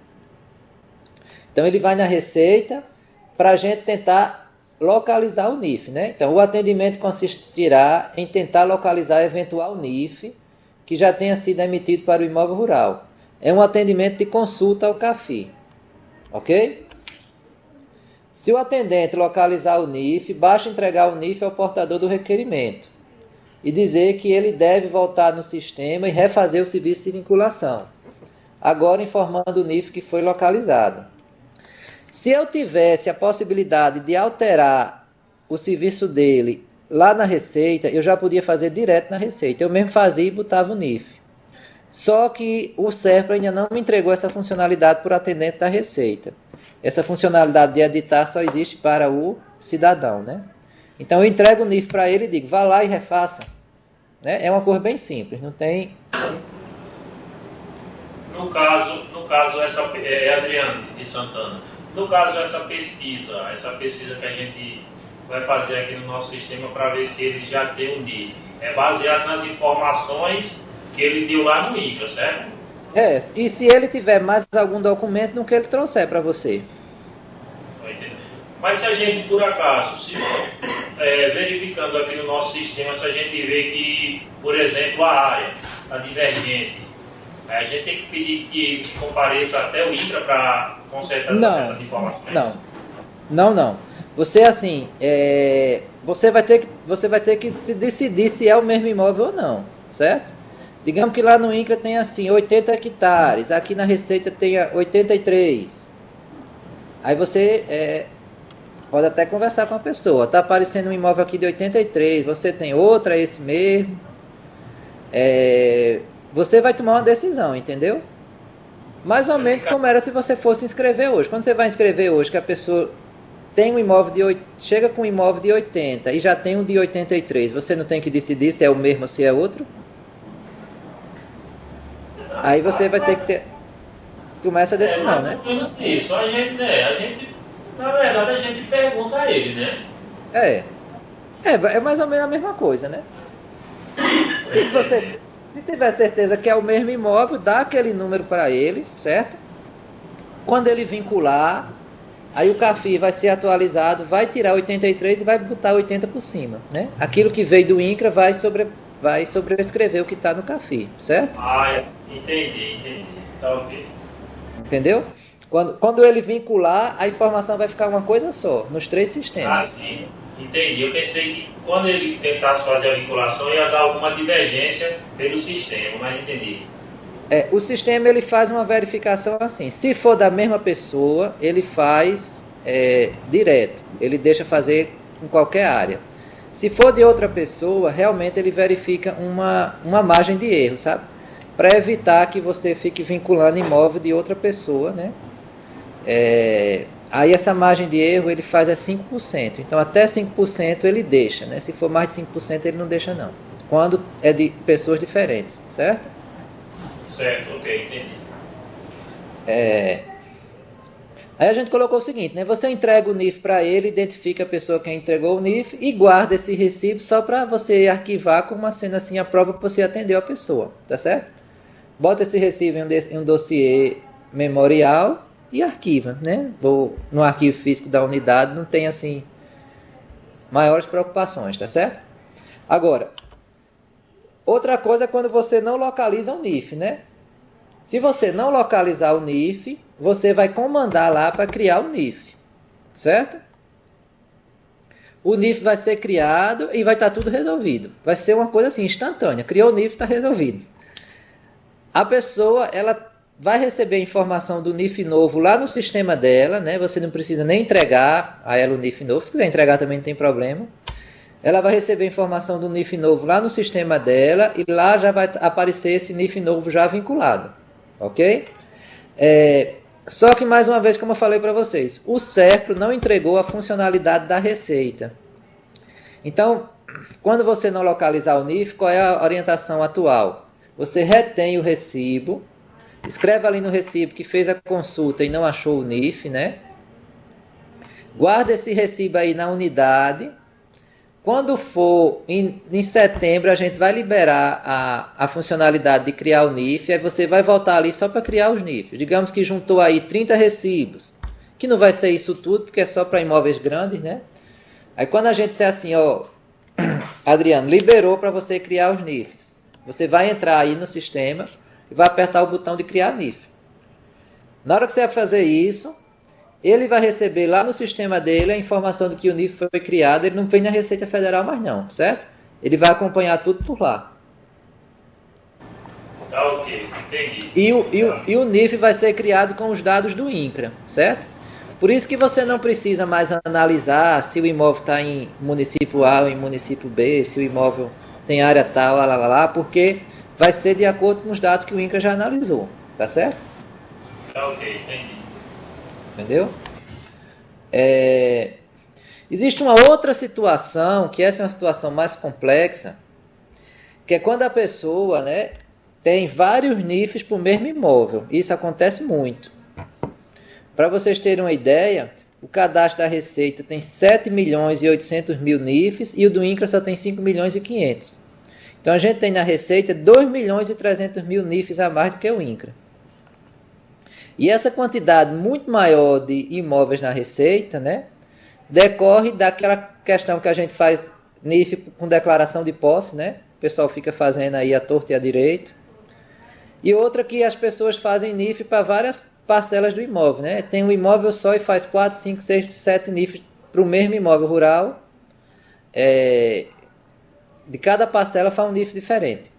Então ele vai na Receita para a gente tentar localizar o NIF, né? Então o atendimento consistirá em tentar localizar eventual NIF que já tenha sido emitido para o imóvel rural. É um atendimento de consulta ao CAFI, ok? Se o atendente localizar o NIF, basta entregar o NIF ao portador do requerimento e dizer que ele deve voltar no sistema e refazer o serviço de vinculação, agora informando o NIF que foi localizado. Se eu tivesse a possibilidade de alterar o serviço dele lá na Receita, eu já podia fazer direto na Receita. Eu mesmo fazia e botava o NIF. Só que o SERPRA ainda não me entregou essa funcionalidade por atendente da Receita. Essa funcionalidade de editar só existe para o cidadão, né? Então eu entrego o NIF para ele e digo, vá lá e refaça. Né? É uma coisa bem simples, não tem... No caso Adriano de Santana, no caso essa pesquisa que a gente vai fazer aqui no nosso sistema para ver se ele já tem o NIF, é baseado nas informações que ele deu lá no INCRA, certo? E se ele tiver mais algum documento no que ele trouxer para você. Mas se a gente, por acaso, verificando aqui no nosso sistema, se a gente vê que, por exemplo, a área está divergente, a gente tem que pedir que ele se compareça até o INCRA para consertar essas informações? Não. Você, assim, você vai ter que se decidir se é o mesmo imóvel ou não, certo? Digamos que lá no INCRA tem, assim, 80 hectares, aqui na Receita tem 83. Aí você pode até conversar com a pessoa. Está aparecendo um imóvel aqui de 83, você tem outra, esse mesmo. Você vai tomar uma decisão, entendeu? Mais ou menos como era se você fosse inscrever hoje. Quando você vai inscrever hoje, que a pessoa tem um imóvel chega com um imóvel de 80 e já tem um de 83, você não tem que decidir se é o mesmo ou se é outro? Aí você vai ter que tomar essa decisão, né? Isso, a gente, na verdade, a gente pergunta a ele, né? É mais ou menos a mesma coisa, né? Se tiver certeza que é o mesmo imóvel, dá aquele número para ele, certo? Quando ele vincular, aí o CAFI vai ser atualizado, vai tirar 83 e vai botar 80 por cima, né? Aquilo que veio do INCRA vai sobrescrever o que está no CAFI, certo? Entendi. Tá ok. Entendeu? Quando ele vincular, a informação vai ficar uma coisa só, nos 3 sistemas. Sim. Entendi. Eu pensei que quando ele tentasse fazer a vinculação ia dar alguma divergência pelo sistema, mas entendi. O sistema ele faz uma verificação assim. Se for da mesma pessoa, ele faz direto. Ele deixa fazer em qualquer área. Se for de outra pessoa, realmente ele verifica uma margem de erro, sabe? Para evitar que você fique vinculando imóvel de outra pessoa, né? Aí essa margem de erro ele faz 5%. Então até 5% ele deixa, né? Se for mais de 5% ele não deixa não. Quando é de pessoas diferentes, certo? Certo, ok, entendi. Aí a gente colocou o seguinte, né? Você entrega o NIF para ele, identifica a pessoa que entregou o NIF e guarda esse recibo só para você arquivar com uma cena assim, a prova que você atendeu a pessoa, tá certo? Bota esse recibo em um dossiê memorial e arquiva, né? No arquivo físico da unidade não tem assim maiores preocupações, tá certo? Agora, outra coisa é quando você não localiza o NIF, né? Se você não localizar o NIF, você vai comandar lá para criar o NIF, certo? O NIF vai ser criado e vai estar tudo resolvido. Vai ser uma coisa assim, instantânea. Criou o NIF, está resolvido. A pessoa, ela vai receber a informação do NIF novo lá no sistema dela, né? Você não precisa nem entregar a ela o NIF novo. Se quiser entregar também não tem problema. Ela vai receber a informação do NIF novo lá no sistema dela e lá já vai aparecer esse NIF novo já vinculado. Ok? Só que, mais uma vez, como eu falei para vocês, o SERPRO não entregou a funcionalidade da Receita. Então, quando você não localizar o NIF, qual é a orientação atual? Você retém o recibo, escreve ali no recibo que fez a consulta e não achou o NIF, né? Guarda esse recibo aí na unidade. Quando for em setembro, a gente vai liberar a funcionalidade de criar o NIF, aí você vai voltar ali só para criar os NIFs. Digamos que juntou aí 30 recibos, que não vai ser isso tudo, porque é só para imóveis grandes, né? Aí quando a gente disser assim, ó, Adriano, liberou para você criar os NIFs, você vai entrar aí no sistema e vai apertar o botão de criar NIF. Na hora que você vai fazer isso, ele vai receber lá no sistema dele a informação de que o NIF foi criado. Ele não vem na Receita Federal mais não, certo? Ele vai acompanhar tudo por lá. Tá ok, entendi. E o NIF vai ser criado com os dados do INCRA, certo? Por isso que você não precisa mais analisar se o imóvel está em município A ou em município B, se o imóvel tem área tal, porque vai ser de acordo com os dados que o INCRA já analisou, tá certo? Tá ok, entendi. Entendeu? Existe uma outra situação, que essa é uma situação mais complexa, que é quando a pessoa, né, tem vários NIFs para o mesmo imóvel. Isso acontece muito. Para vocês terem uma ideia, o cadastro da Receita tem 7 milhões e 800 mil NIFs e o do INCRA só tem 5 milhões e 500. Então a gente tem na Receita 2 milhões e 300 mil NIFs a mais do que o INCRA. E essa quantidade muito maior de imóveis na Receita, né, decorre daquela questão que a gente faz NIF com declaração de posse, né? O pessoal fica fazendo aí a torta e a direito. E outra que as pessoas fazem NIF para várias parcelas do imóvel, né? Tem um imóvel só e faz 4, 5, 6, 7 NIF para o mesmo imóvel rural. De cada parcela faz um NIF diferente.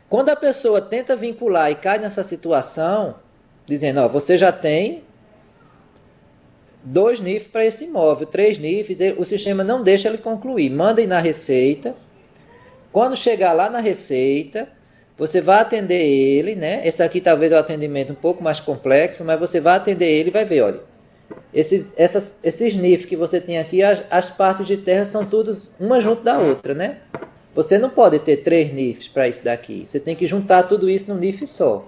Quando a pessoa tenta vincular e cai nessa situação, dizendo, ó, você já tem 2 NIF para esse imóvel, 3 NIFs, o sistema não deixa ele concluir. Manda ir na Receita. Quando chegar lá na Receita, você vai atender ele, né? Esse aqui talvez é um atendimento um pouco mais complexo, mas você vai atender ele e vai ver, olha, esses NIF que você tem aqui, as partes de terra são todas uma junto da outra, né? Você não pode ter 3 NIFs para isso daqui. Você tem que juntar tudo isso num NIF só.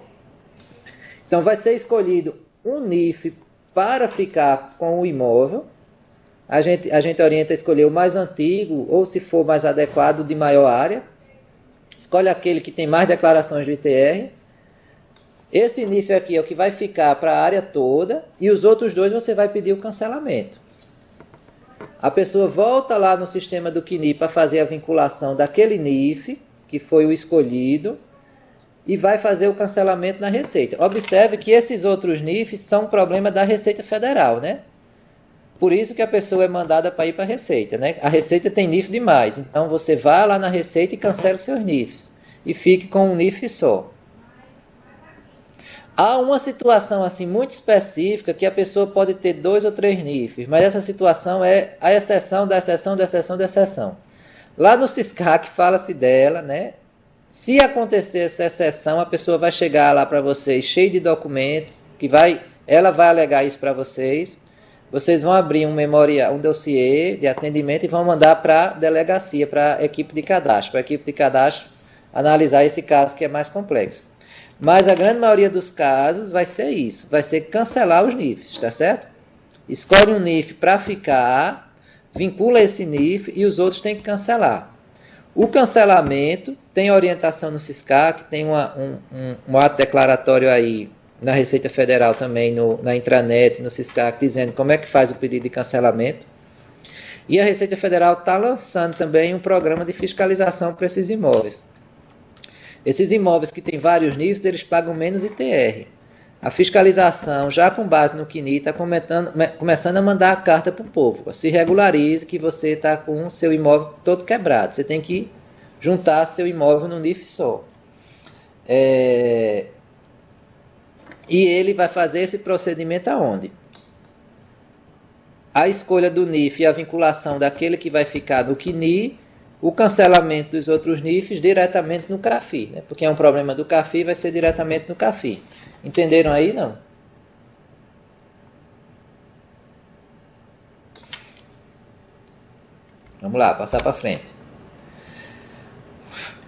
Então vai ser escolhido um NIF para ficar com o imóvel. A gente orienta a escolher o mais antigo, ou se for mais adequado, de maior área. Escolhe aquele que tem mais declarações de ITR. Esse NIF aqui é o que vai ficar para a área toda, e os outros 2 você vai pedir o cancelamento. A pessoa volta lá no sistema do CNI para fazer a vinculação daquele NIF, que foi o escolhido, e vai fazer o cancelamento na Receita. Observe que esses outros NIFs são um problema da Receita Federal, né? Por isso que a pessoa é mandada para ir para a Receita, né? A Receita tem NIF demais, então você vai lá na Receita e cancela seus NIFs, e fique com um NIF só. Há uma situação assim muito específica que a pessoa pode ter 2 ou 3 NIFs, mas essa situação é a exceção da exceção da exceção da exceção. Lá no SISCAC fala-se dela, né? Se acontecer essa exceção, a pessoa vai chegar lá para vocês cheio de documentos, ela vai alegar isso para vocês. Vocês vão abrir um memorial, um dossiê de atendimento e vão mandar para a delegacia, para a equipe de cadastro, para a equipe de cadastro analisar esse caso que é mais complexo. Mas a grande maioria dos casos vai ser isso, vai ser cancelar os NIFs, tá certo? Escolhe um NIF para ficar, vincula esse NIF e os outros tem que cancelar. O cancelamento tem orientação no SISCAC, tem um ato declaratório aí na Receita Federal também, na intranet, no SISCAC, dizendo como é que faz o pedido de cancelamento. E a Receita Federal está lançando também um programa de fiscalização para esses imóveis. Esses imóveis que têm vários níveis, eles pagam menos ITR. A fiscalização, já com base no CNI, está começando a mandar a carta para o povo. Se regularize que você está com o seu imóvel todo quebrado. Você tem que juntar seu imóvel num NIF só. E ele vai fazer esse procedimento aonde? A escolha do NIF e a vinculação daquele que vai ficar no CNI, o cancelamento dos outros NIFs diretamente no CAFI, né? Porque é um problema do CAFI, vai ser diretamente no CAFI. Entenderam aí, não? Vamos lá, passar para frente.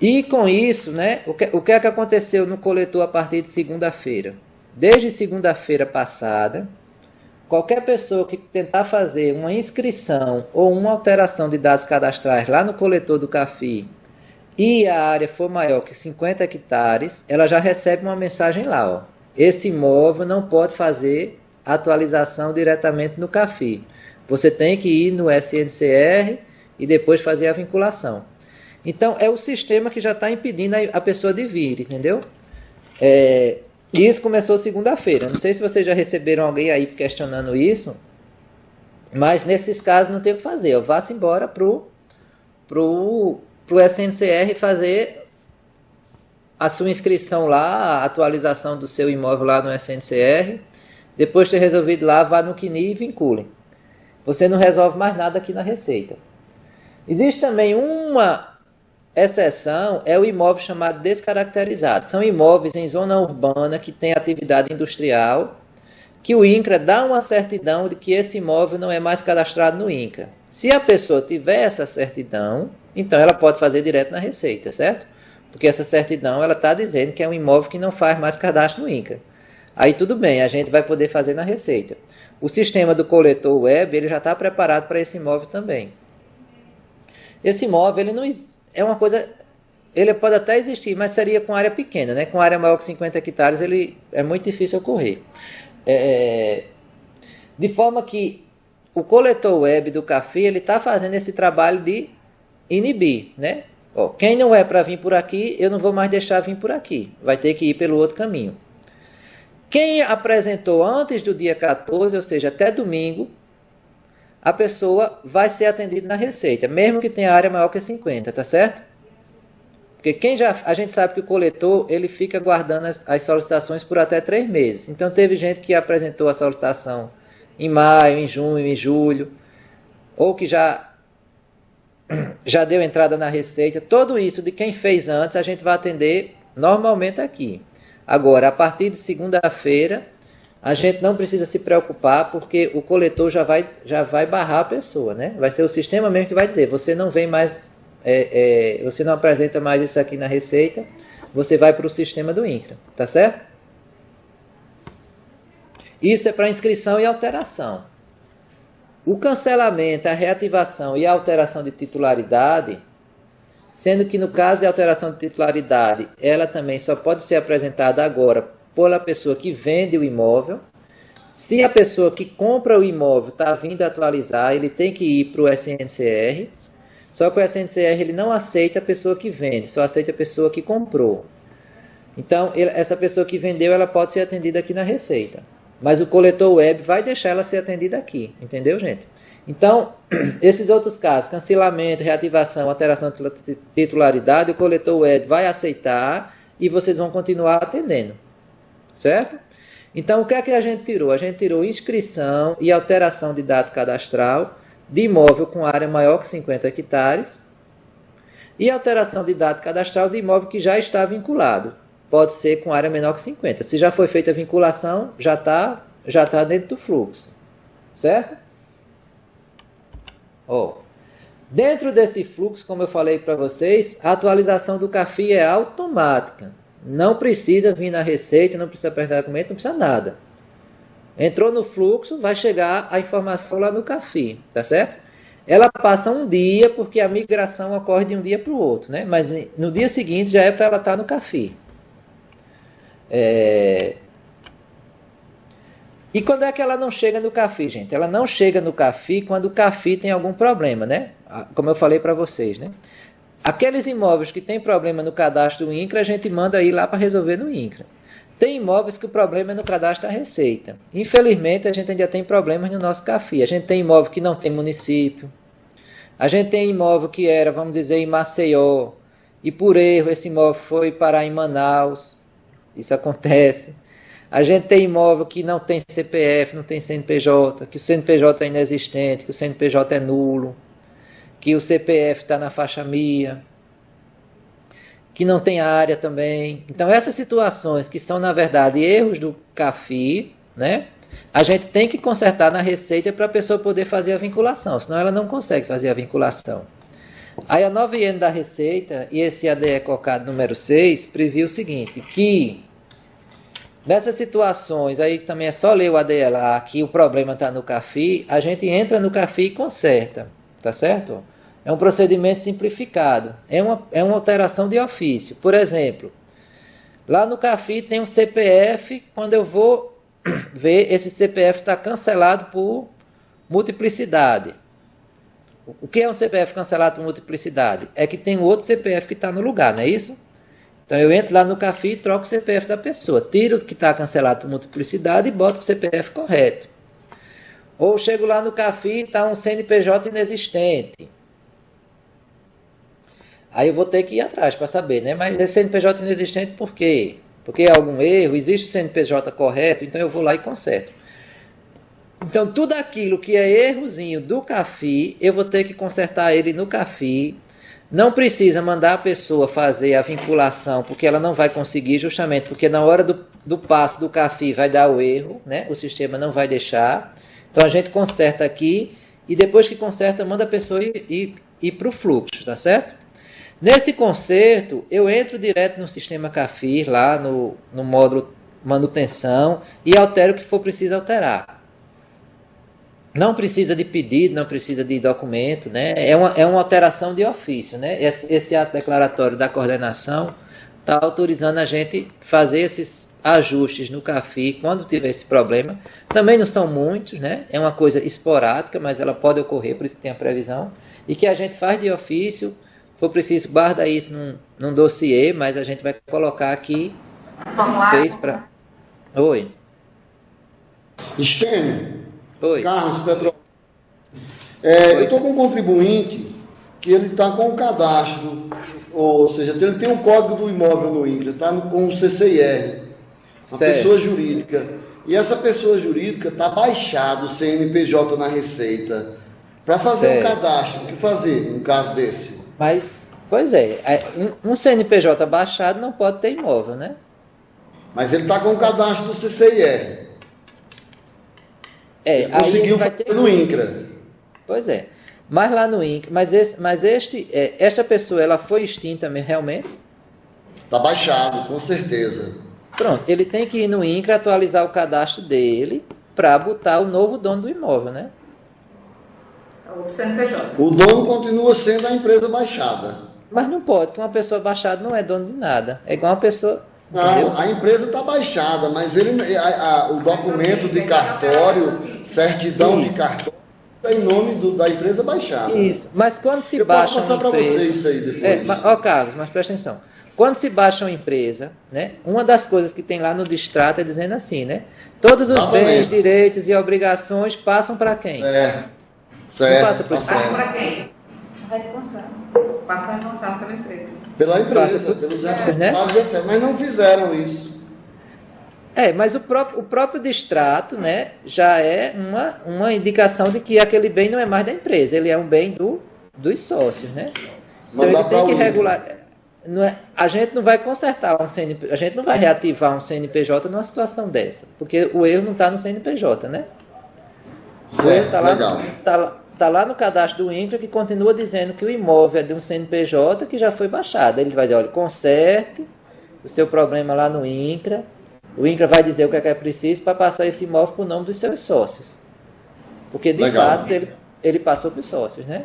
E com isso, né, o que é que aconteceu no coletor a partir de segunda-feira? Desde segunda-feira passada, qualquer pessoa que tentar fazer uma inscrição ou uma alteração de dados cadastrais lá no coletor do CAFI e a área for maior que 50 hectares, ela já recebe uma mensagem lá, ó. Esse imóvel não pode fazer atualização diretamente no CAFI. Você tem que ir no SNCR e depois fazer a vinculação. Então, é o sistema que já está impedindo a pessoa de vir, entendeu? E isso começou segunda-feira. Não sei se vocês já receberam alguém aí questionando isso, mas nesses casos não tem o que fazer. Vá-se embora pro SNCR fazer a sua inscrição lá, a atualização do seu imóvel lá no SNCR. Depois de ter resolvido lá, vá no CNI e vincule. Você não resolve mais nada aqui na Receita. Existe também uma exceção, é o imóvel chamado descaracterizado. São imóveis em zona urbana que tem atividade industrial, que o INCRA dá uma certidão de que esse imóvel não é mais cadastrado no INCRA. Se a pessoa tiver essa certidão, então ela pode fazer direto na Receita, certo? Porque essa certidão ela está dizendo que é um imóvel que não faz mais cadastro no INCRA. Aí tudo bem, a gente vai poder fazer na Receita. O sistema do coletor web ele já está preparado para esse imóvel também. Esse imóvel ele não é uma coisa ele pode até existir, mas seria com área pequena, né? Com área maior que 50 hectares, ele é muito difícil ocorrer. De forma que o coletor web do CAFI, ele está fazendo esse trabalho de inibir, né? Ó, quem não é para vir por aqui, eu não vou mais deixar vir por aqui. Vai ter que ir pelo outro caminho. Quem apresentou antes do dia 14, ou seja, até domingo, a pessoa vai ser atendida na Receita, mesmo que tenha área maior que 50, tá certo? Porque a gente sabe que o coletor, ele fica guardando as solicitações por até 3 meses. Então, teve gente que apresentou a solicitação em maio, em junho, em julho, ou que já deu entrada na Receita. Tudo isso de quem fez antes, a gente vai atender normalmente aqui. Agora, a partir de segunda-feira, a gente não precisa se preocupar, porque o coletor já vai barrar a pessoa, né? Vai ser o sistema mesmo que vai dizer, você não vem mais, você não apresenta mais isso aqui na Receita, você vai para o sistema do INCRA, tá certo? Isso é para inscrição e alteração. O cancelamento, a reativação e a alteração de titularidade, sendo que no caso de alteração de titularidade, ela também só pode ser apresentada agora pela pessoa que vende o imóvel. Se a pessoa que compra o imóvel está vindo atualizar, ele tem que ir para o SNCR, só que o SNCR ele não aceita a pessoa que vende, só aceita a pessoa que comprou. Então, essa pessoa que vendeu, ela pode ser atendida aqui na Receita. Mas o coletor web vai deixar ela ser atendida aqui, entendeu, gente? Então, esses outros casos, cancelamento, reativação, alteração de titularidade, o coletor web vai aceitar e vocês vão continuar atendendo, certo? Então, o que é que a gente tirou? A gente tirou inscrição e alteração de dado cadastral de imóvel com área maior que 50 hectares e alteração de dado cadastral de imóvel que já está vinculado. Pode ser com área menor que 50. Se já foi feita a vinculação, já tá dentro do fluxo, certo? Dentro desse fluxo, como eu falei para vocês, a atualização do CAFI é automática. Não precisa vir na Receita, não precisa apertar documento, não precisa nada. Entrou no fluxo, vai chegar a informação lá no CAFI, tá certo? Ela passa um dia, porque a migração ocorre de um dia para o outro, né? Mas no dia seguinte já é para ela estar no CAFI. E quando é que ela não chega no CAFI, gente? Ela não chega no CAFI quando o CAFI tem algum problema, né? Como eu falei para vocês, né? Aqueles imóveis que tem problema no cadastro do INCRA, a gente manda ir lá para resolver no INCRA. Tem imóveis que o problema é no cadastro da Receita. Infelizmente, a gente ainda tem problemas no nosso CAFI. A gente tem imóvel que não tem município. A gente tem imóvel que era, vamos dizer, em Maceió. E por erro, esse imóvel foi parar em Manaus. Isso acontece. A gente tem imóvel que não tem CPF, não tem CNPJ, que o CNPJ é inexistente, que o CNPJ é nulo, que o CPF está na faixa MIA, que não tem área também. Então, essas situações que são, na verdade, erros do CAFI, né? A gente tem que consertar na Receita para a pessoa poder fazer a vinculação, senão ela não consegue fazer a vinculação. Aí a nova IN da Receita e esse ADE COCAD número 6 previu o seguinte, que nessas situações, aí também é só ler o ADE lá, que o problema está no CAFI, a gente entra no CAFI e conserta, tá certo? É um procedimento simplificado, é uma alteração de ofício. Por exemplo, lá no CAFI tem um CPF, quando eu vou ver, esse CPF está cancelado por multiplicidade. O que é um CPF cancelado por multiplicidade? É que tem outro CPF que está no lugar, não é isso? Então eu entro lá no CAFI e troco o CPF da pessoa. Tiro o que está cancelado por multiplicidade e boto o CPF correto. Ou chego lá no CAFI e está um CNPJ inexistente. Aí eu vou ter que ir atrás para saber, né? Mas esse CNPJ inexistente por quê? Porque há algum erro? Existe o CNPJ correto? Então eu vou lá e conserto. Então, tudo aquilo que é errozinho do CAFI, eu vou ter que consertar ele no CAFI. Não precisa mandar a pessoa fazer a vinculação, porque ela não vai conseguir, justamente porque na hora do passo do CAFI vai dar o erro, né? O sistema não vai deixar. Então, a gente conserta aqui e depois que conserta, manda a pessoa ir para o fluxo, tá certo? Nesse conserto, eu entro direto no sistema CAFI, lá no módulo manutenção, e altero o que for preciso alterar. Não precisa de pedido, não precisa de documento, né? É uma alteração de ofício, né? Esse ato declaratório da coordenação está autorizando a gente fazer esses ajustes no CAFI quando tiver esse problema. Também não são muitos, né? É uma coisa esporádica, mas ela pode ocorrer, por isso que tem a previsão. E que a gente faz de ofício, se for preciso, guarda isso num dossiê, mas a gente vai colocar aqui. Fez para. Oi. Estênio. Oi. Carlos Petro. Eu estou com um contribuinte que ele está com o cadastro, ou seja, ele tem um código do imóvel no INCRA, está com o CCIR, uma pessoa jurídica. E essa pessoa jurídica está baixado o CNPJ na Receita. Para fazer o cadastro, o que fazer num caso desse? Mas, pois um CNPJ baixado não pode ter imóvel, né? Mas ele está com o cadastro do CCIR. Ele conseguiu fazer no INCRA. Pois é. Mas lá no INCRA, esta pessoa, ela foi extinta realmente? Está baixado, com certeza. Pronto, ele tem que ir no INCRA atualizar o cadastro dele para botar o novo dono do imóvel, né? O CNPJ. O dono continua sendo a empresa baixada. Mas não pode, porque uma pessoa baixada não é dono de nada. É igual uma pessoa... Não, entendeu? a empresa está baixada, mas o documento de cartório, certidão de cartório, em nome da empresa baixada. Isso, mas quando se eu baixa posso passar para você isso aí depois. Carlos, mas presta atenção. Quando se baixa uma empresa, né, uma das coisas que tem lá no distrato é dizendo assim, né? Todos os bens, direitos e obrigações passam para quem? Certo. Não passa para o Passa para quem? Responsável. Passa responsável pela empresa. Pela empresa, pelos responsáveis, etc. Mas não fizeram isso. Mas o próprio distrato, né, já é uma indicação de que aquele bem não é mais da empresa, ele é um bem dos sócios, né? Então ele tem que regular. A gente não vai consertar a gente não vai reativar um CNPJ numa situação dessa, porque o erro não está no CNPJ, né? Certo, o erro está legal. Está lá no cadastro do INCRA que continua dizendo que o imóvel é de um CNPJ que já foi baixado. Ele vai dizer, olha, conserte o seu problema lá no INCRA. O INCRA vai dizer o que é preciso para passar esse imóvel para o nome dos seus sócios. Porque, de fato, ele passou para os sócios, né?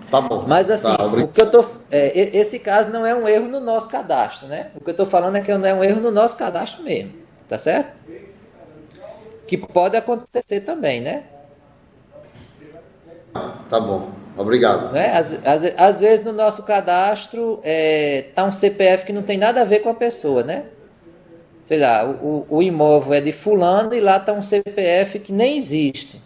Tá bom. Mas, assim, o que esse caso não é um erro no nosso cadastro, né? O que eu estou falando é que não é um erro no nosso cadastro mesmo. Tá certo? Que pode acontecer também, né? Tá bom, obrigado. Né? Às vezes no nosso cadastro tá um CPF que não tem nada a ver com a pessoa, né? Sei lá, o imóvel é de fulano e lá está um CPF que nem existe.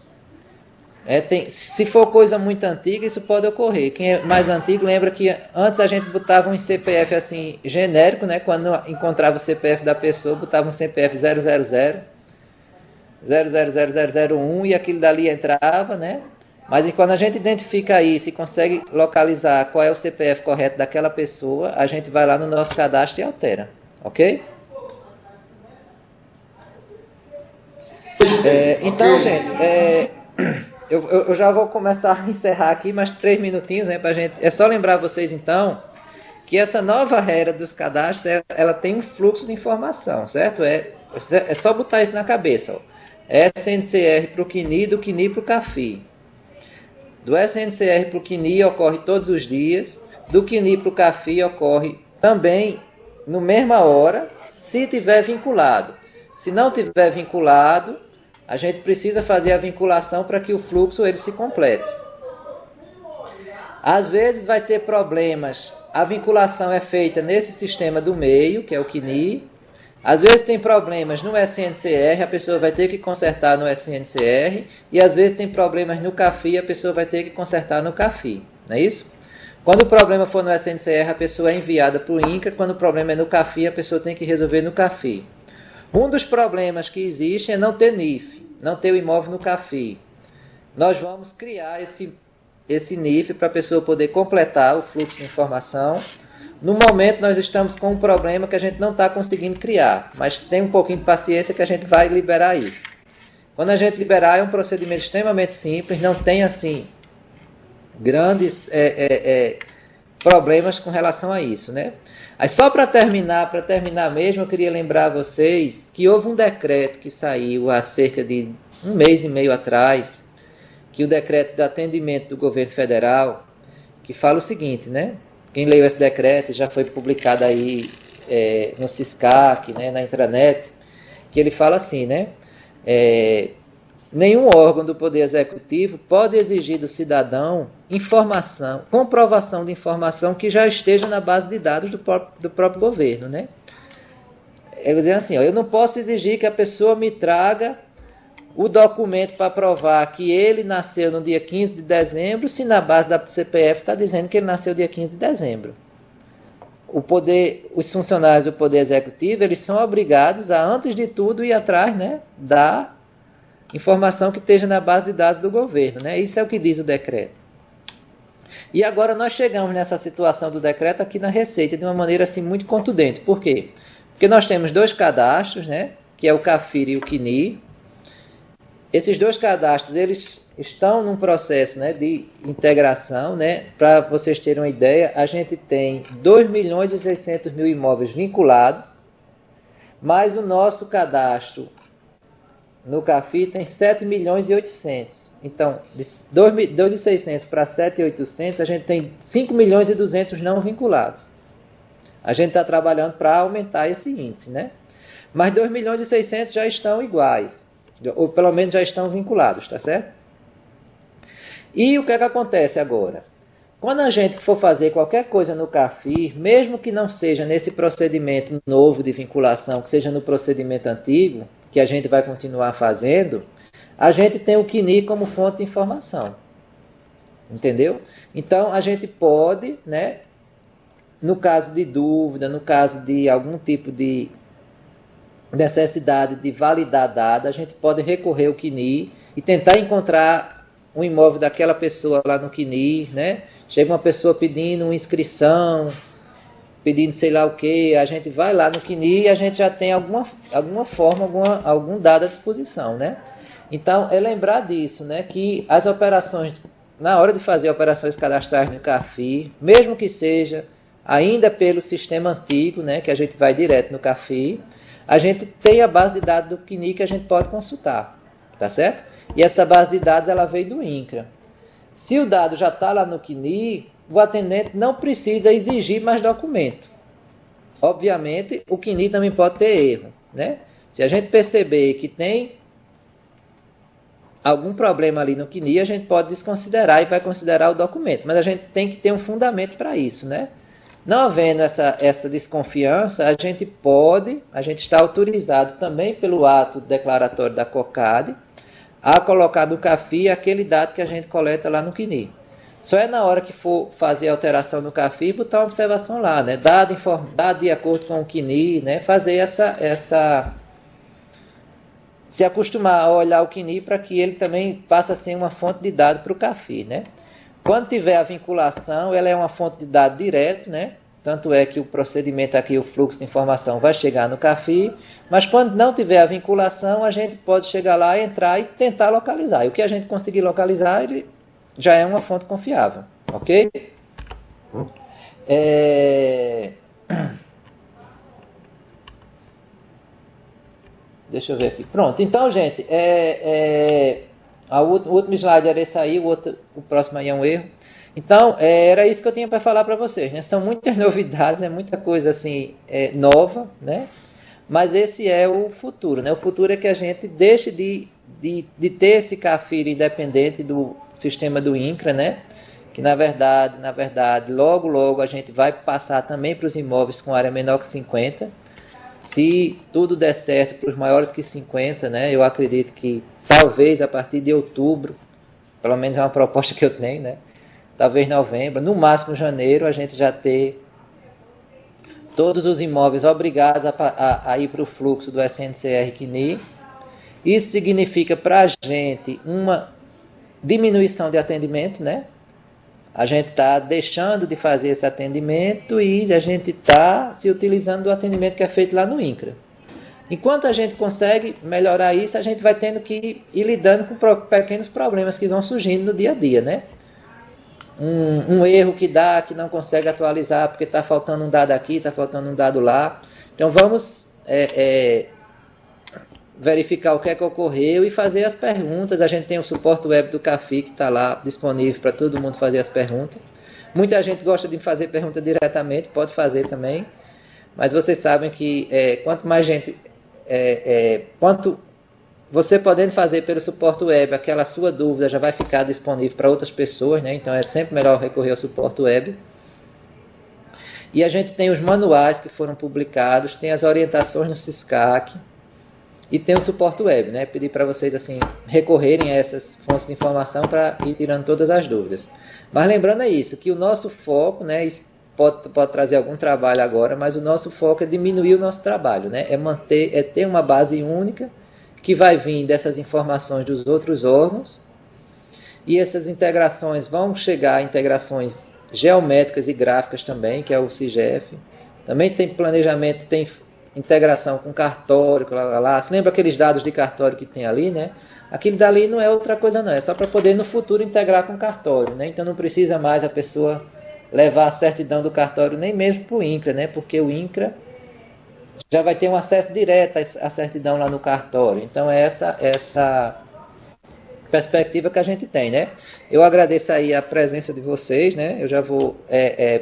Se for coisa muito antiga, isso pode ocorrer. Quem é mais antigo lembra que antes a gente botava um CPF assim genérico, né? Quando encontrava o CPF da pessoa, botava um CPF 000, 000001 e aquilo dali entrava, né? Mas quando a gente identifica isso e consegue localizar qual é o CPF correto daquela pessoa, a gente vai lá no nosso cadastro e altera, ok? Então, gente, eu já vou começar a encerrar aqui, mais 3 minutinhos, né, pra gente. É só lembrar vocês, então, que essa nova regra dos cadastros, ela tem um fluxo de informação, certo? É só botar isso na cabeça, ó. SNCR para o CNI, do CNI para o CAFI. Do SNCR para o CNI ocorre todos os dias, do CNI para o CAFI ocorre também na mesma hora, se tiver vinculado. Se não tiver vinculado, a gente precisa fazer a vinculação para que o fluxo ele se complete. Às vezes vai ter problemas, a vinculação é feita nesse sistema do meio, que é o CNI. Às vezes tem problemas no SNCR, a pessoa vai ter que consertar no SNCR, e às vezes tem problemas no CAFI, a pessoa vai ter que consertar no CAFI, não é isso? Quando o problema for no SNCR, a pessoa é enviada para o INCRA, quando o problema é no CAFI, a pessoa tem que resolver no CAFI. Um dos problemas que existe é não ter NIF, não ter o imóvel no CAFI. Nós vamos criar esse NIF para a pessoa poder completar o fluxo de informação. No momento, nós estamos com um problema que a gente não está conseguindo criar, mas tem um pouquinho de paciência que a gente vai liberar isso. Quando a gente liberar, é um procedimento extremamente simples, não tem, assim, grandes problemas com relação a isso, né? Aí, só para terminar mesmo, eu queria lembrar a vocês que houve um decreto que saiu há cerca de 1 mês e meio atrás, que o decreto de atendimento do governo federal, que fala o seguinte, né? Quem leu esse decreto já foi publicado aí no Ciscac, né, na intranet, que ele fala assim, né? Nenhum órgão do Poder Executivo pode exigir do cidadão informação, comprovação de informação que já esteja na base de dados do próprio governo, né? Eu dizendo assim, eu não posso exigir que a pessoa me traga o documento para provar que ele nasceu no dia 15 de dezembro, se na base da CPF está dizendo que ele nasceu dia 15 de dezembro. Os funcionários do Poder Executivo, eles são obrigados a, antes de tudo, ir atrás, né, da informação que esteja na base de dados do governo, né? Isso é o que diz o decreto. E agora nós chegamos nessa situação do decreto aqui na Receita de uma maneira assim muito contundente. Por quê? Porque nós temos 2 cadastros, né? Que é o CAFIR e o CNI. Esses 2 cadastros, eles estão num processo, né, de integração, né? Para vocês terem uma ideia, a gente tem 2.600.000 imóveis vinculados, mas o nosso cadastro no CAFIR tem 7.800.000. Então, de 2.600 para 7.800, a gente tem 5.200.000 não vinculados. A gente está trabalhando para aumentar esse índice, né? Mas 2.600.000 já estão iguais, ou pelo menos já estão vinculados, tá certo? E o que é que acontece agora? Quando a gente for fazer qualquer coisa no CAFIR, mesmo que não seja nesse procedimento novo de vinculação, que seja no procedimento antigo, que a gente vai continuar fazendo, a gente tem o CNI como fonte de informação. Entendeu? Então, a gente pode, né, no caso de dúvida, no caso de algum tipo de necessidade de validar dado, a gente pode recorrer ao CNI e tentar encontrar um imóvel daquela pessoa lá no CNI, né? Chega uma pessoa pedindo uma inscrição, pedindo sei lá o que, a gente vai lá no CNI e a gente já tem alguma forma, algum dado à disposição, né? Então, é lembrar disso, né? Que as operações, na hora de fazer operações cadastrais no CAFIR, mesmo que seja ainda pelo sistema antigo, né? Que a gente vai direto no CAFIR, a gente tem a base de dados do CNI que a gente pode consultar, tá certo? E essa base de dados, ela veio do INCRA. Se o dado já está lá no CNI, o atendente não precisa exigir mais documento. Obviamente, o CNI também pode ter erro, né? Se a gente perceber que tem algum problema ali no CNI, a gente pode desconsiderar e vai considerar o documento. Mas a gente tem que ter um fundamento para isso, né? Não havendo essa desconfiança, a gente está autorizado também pelo ato declaratório da COCAD a colocar no CAFIR aquele dado que a gente coleta lá no CNI. Só é na hora que for fazer a alteração no CAFIR botar uma observação lá, né? Dado de acordo com o CNI, né? Fazer se acostumar a olhar o CNI para que ele também passe a ser uma fonte de dados para o CAFIR, né? Quando tiver a vinculação, ela é uma fonte de dados direto, né? Tanto é que o procedimento aqui, o fluxo de informação vai chegar no CAFIR, mas quando não tiver a vinculação, a gente pode chegar lá, entrar e tentar localizar. E o que a gente conseguir localizar, ele já é uma fonte confiável, ok? Deixa eu ver aqui. Pronto, então, gente, o último slide era esse aí, o próximo aí é um erro. Então, era isso que eu tinha para falar para vocês, né? São muitas novidades, é muita coisa assim nova, né? Mas esse é o futuro, né? O futuro é que a gente deixe de ter esse CAFIR independente do sistema do INCRA, né? Que na verdade, logo a gente vai passar também para os imóveis com área menor que 50. Se tudo der certo para os maiores que 50, né? Eu acredito que talvez a partir de outubro, pelo menos é uma proposta que eu tenho, né? Talvez novembro, no máximo janeiro, a gente já ter todos os imóveis obrigados a ir para o fluxo do SNCR-CNI. Isso significa para a gente uma diminuição de atendimento, né? A gente está deixando de fazer esse atendimento e a gente está se utilizando do atendimento que é feito lá no INCRA. Enquanto a gente consegue melhorar isso, a gente vai tendo que ir lidando com pequenos problemas que vão surgindo no dia a dia, né? Um erro que não consegue atualizar porque está faltando um dado aqui, está faltando um dado lá. Então vamos verificar o que é que ocorreu e fazer as perguntas. A gente tem o suporte web do CAFI que está lá disponível para todo mundo fazer as perguntas. Muita gente gosta de fazer pergunta diretamente, pode fazer também, mas vocês sabem que quanto mais gente, quanto você podendo fazer pelo suporte web, aquela sua dúvida já vai ficar disponível para outras pessoas, né? Então é sempre melhor recorrer ao suporte web. E a gente tem os manuais que foram publicados, tem as orientações no SISCAC e tem o suporte web, né? Pedir para vocês assim recorrerem a essas fontes de informação para ir tirando todas as dúvidas. Mas lembrando isso, que o nosso foco, né? Isso pode trazer algum trabalho agora, mas o nosso foco é diminuir o nosso trabalho, né? É ter uma base única que vai vir dessas informações dos outros órgãos, e essas integrações vão chegar a integrações geométricas e gráficas também, que é o CIGEF. Também tem planejamento, tem integração com cartório, lá. Você lembra aqueles dados de cartório que tem ali, né? Aquilo dali não é outra coisa não, é só para poder no futuro integrar com o cartório, né? Então não precisa mais a pessoa levar a certidão do cartório nem mesmo para o INCRA, né? Porque o INCRA já vai ter um acesso direto à certidão lá no cartório. Então é essa perspectiva que a gente tem, né? Eu agradeço aí a presença de vocês, né? Eu já vou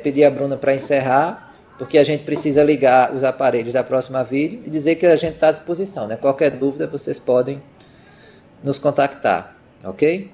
pedir a Bruna para encerrar, porque a gente precisa ligar os aparelhos da próxima vídeo e dizer que a gente está à disposição, né? Qualquer dúvida vocês podem nos contactar, ok?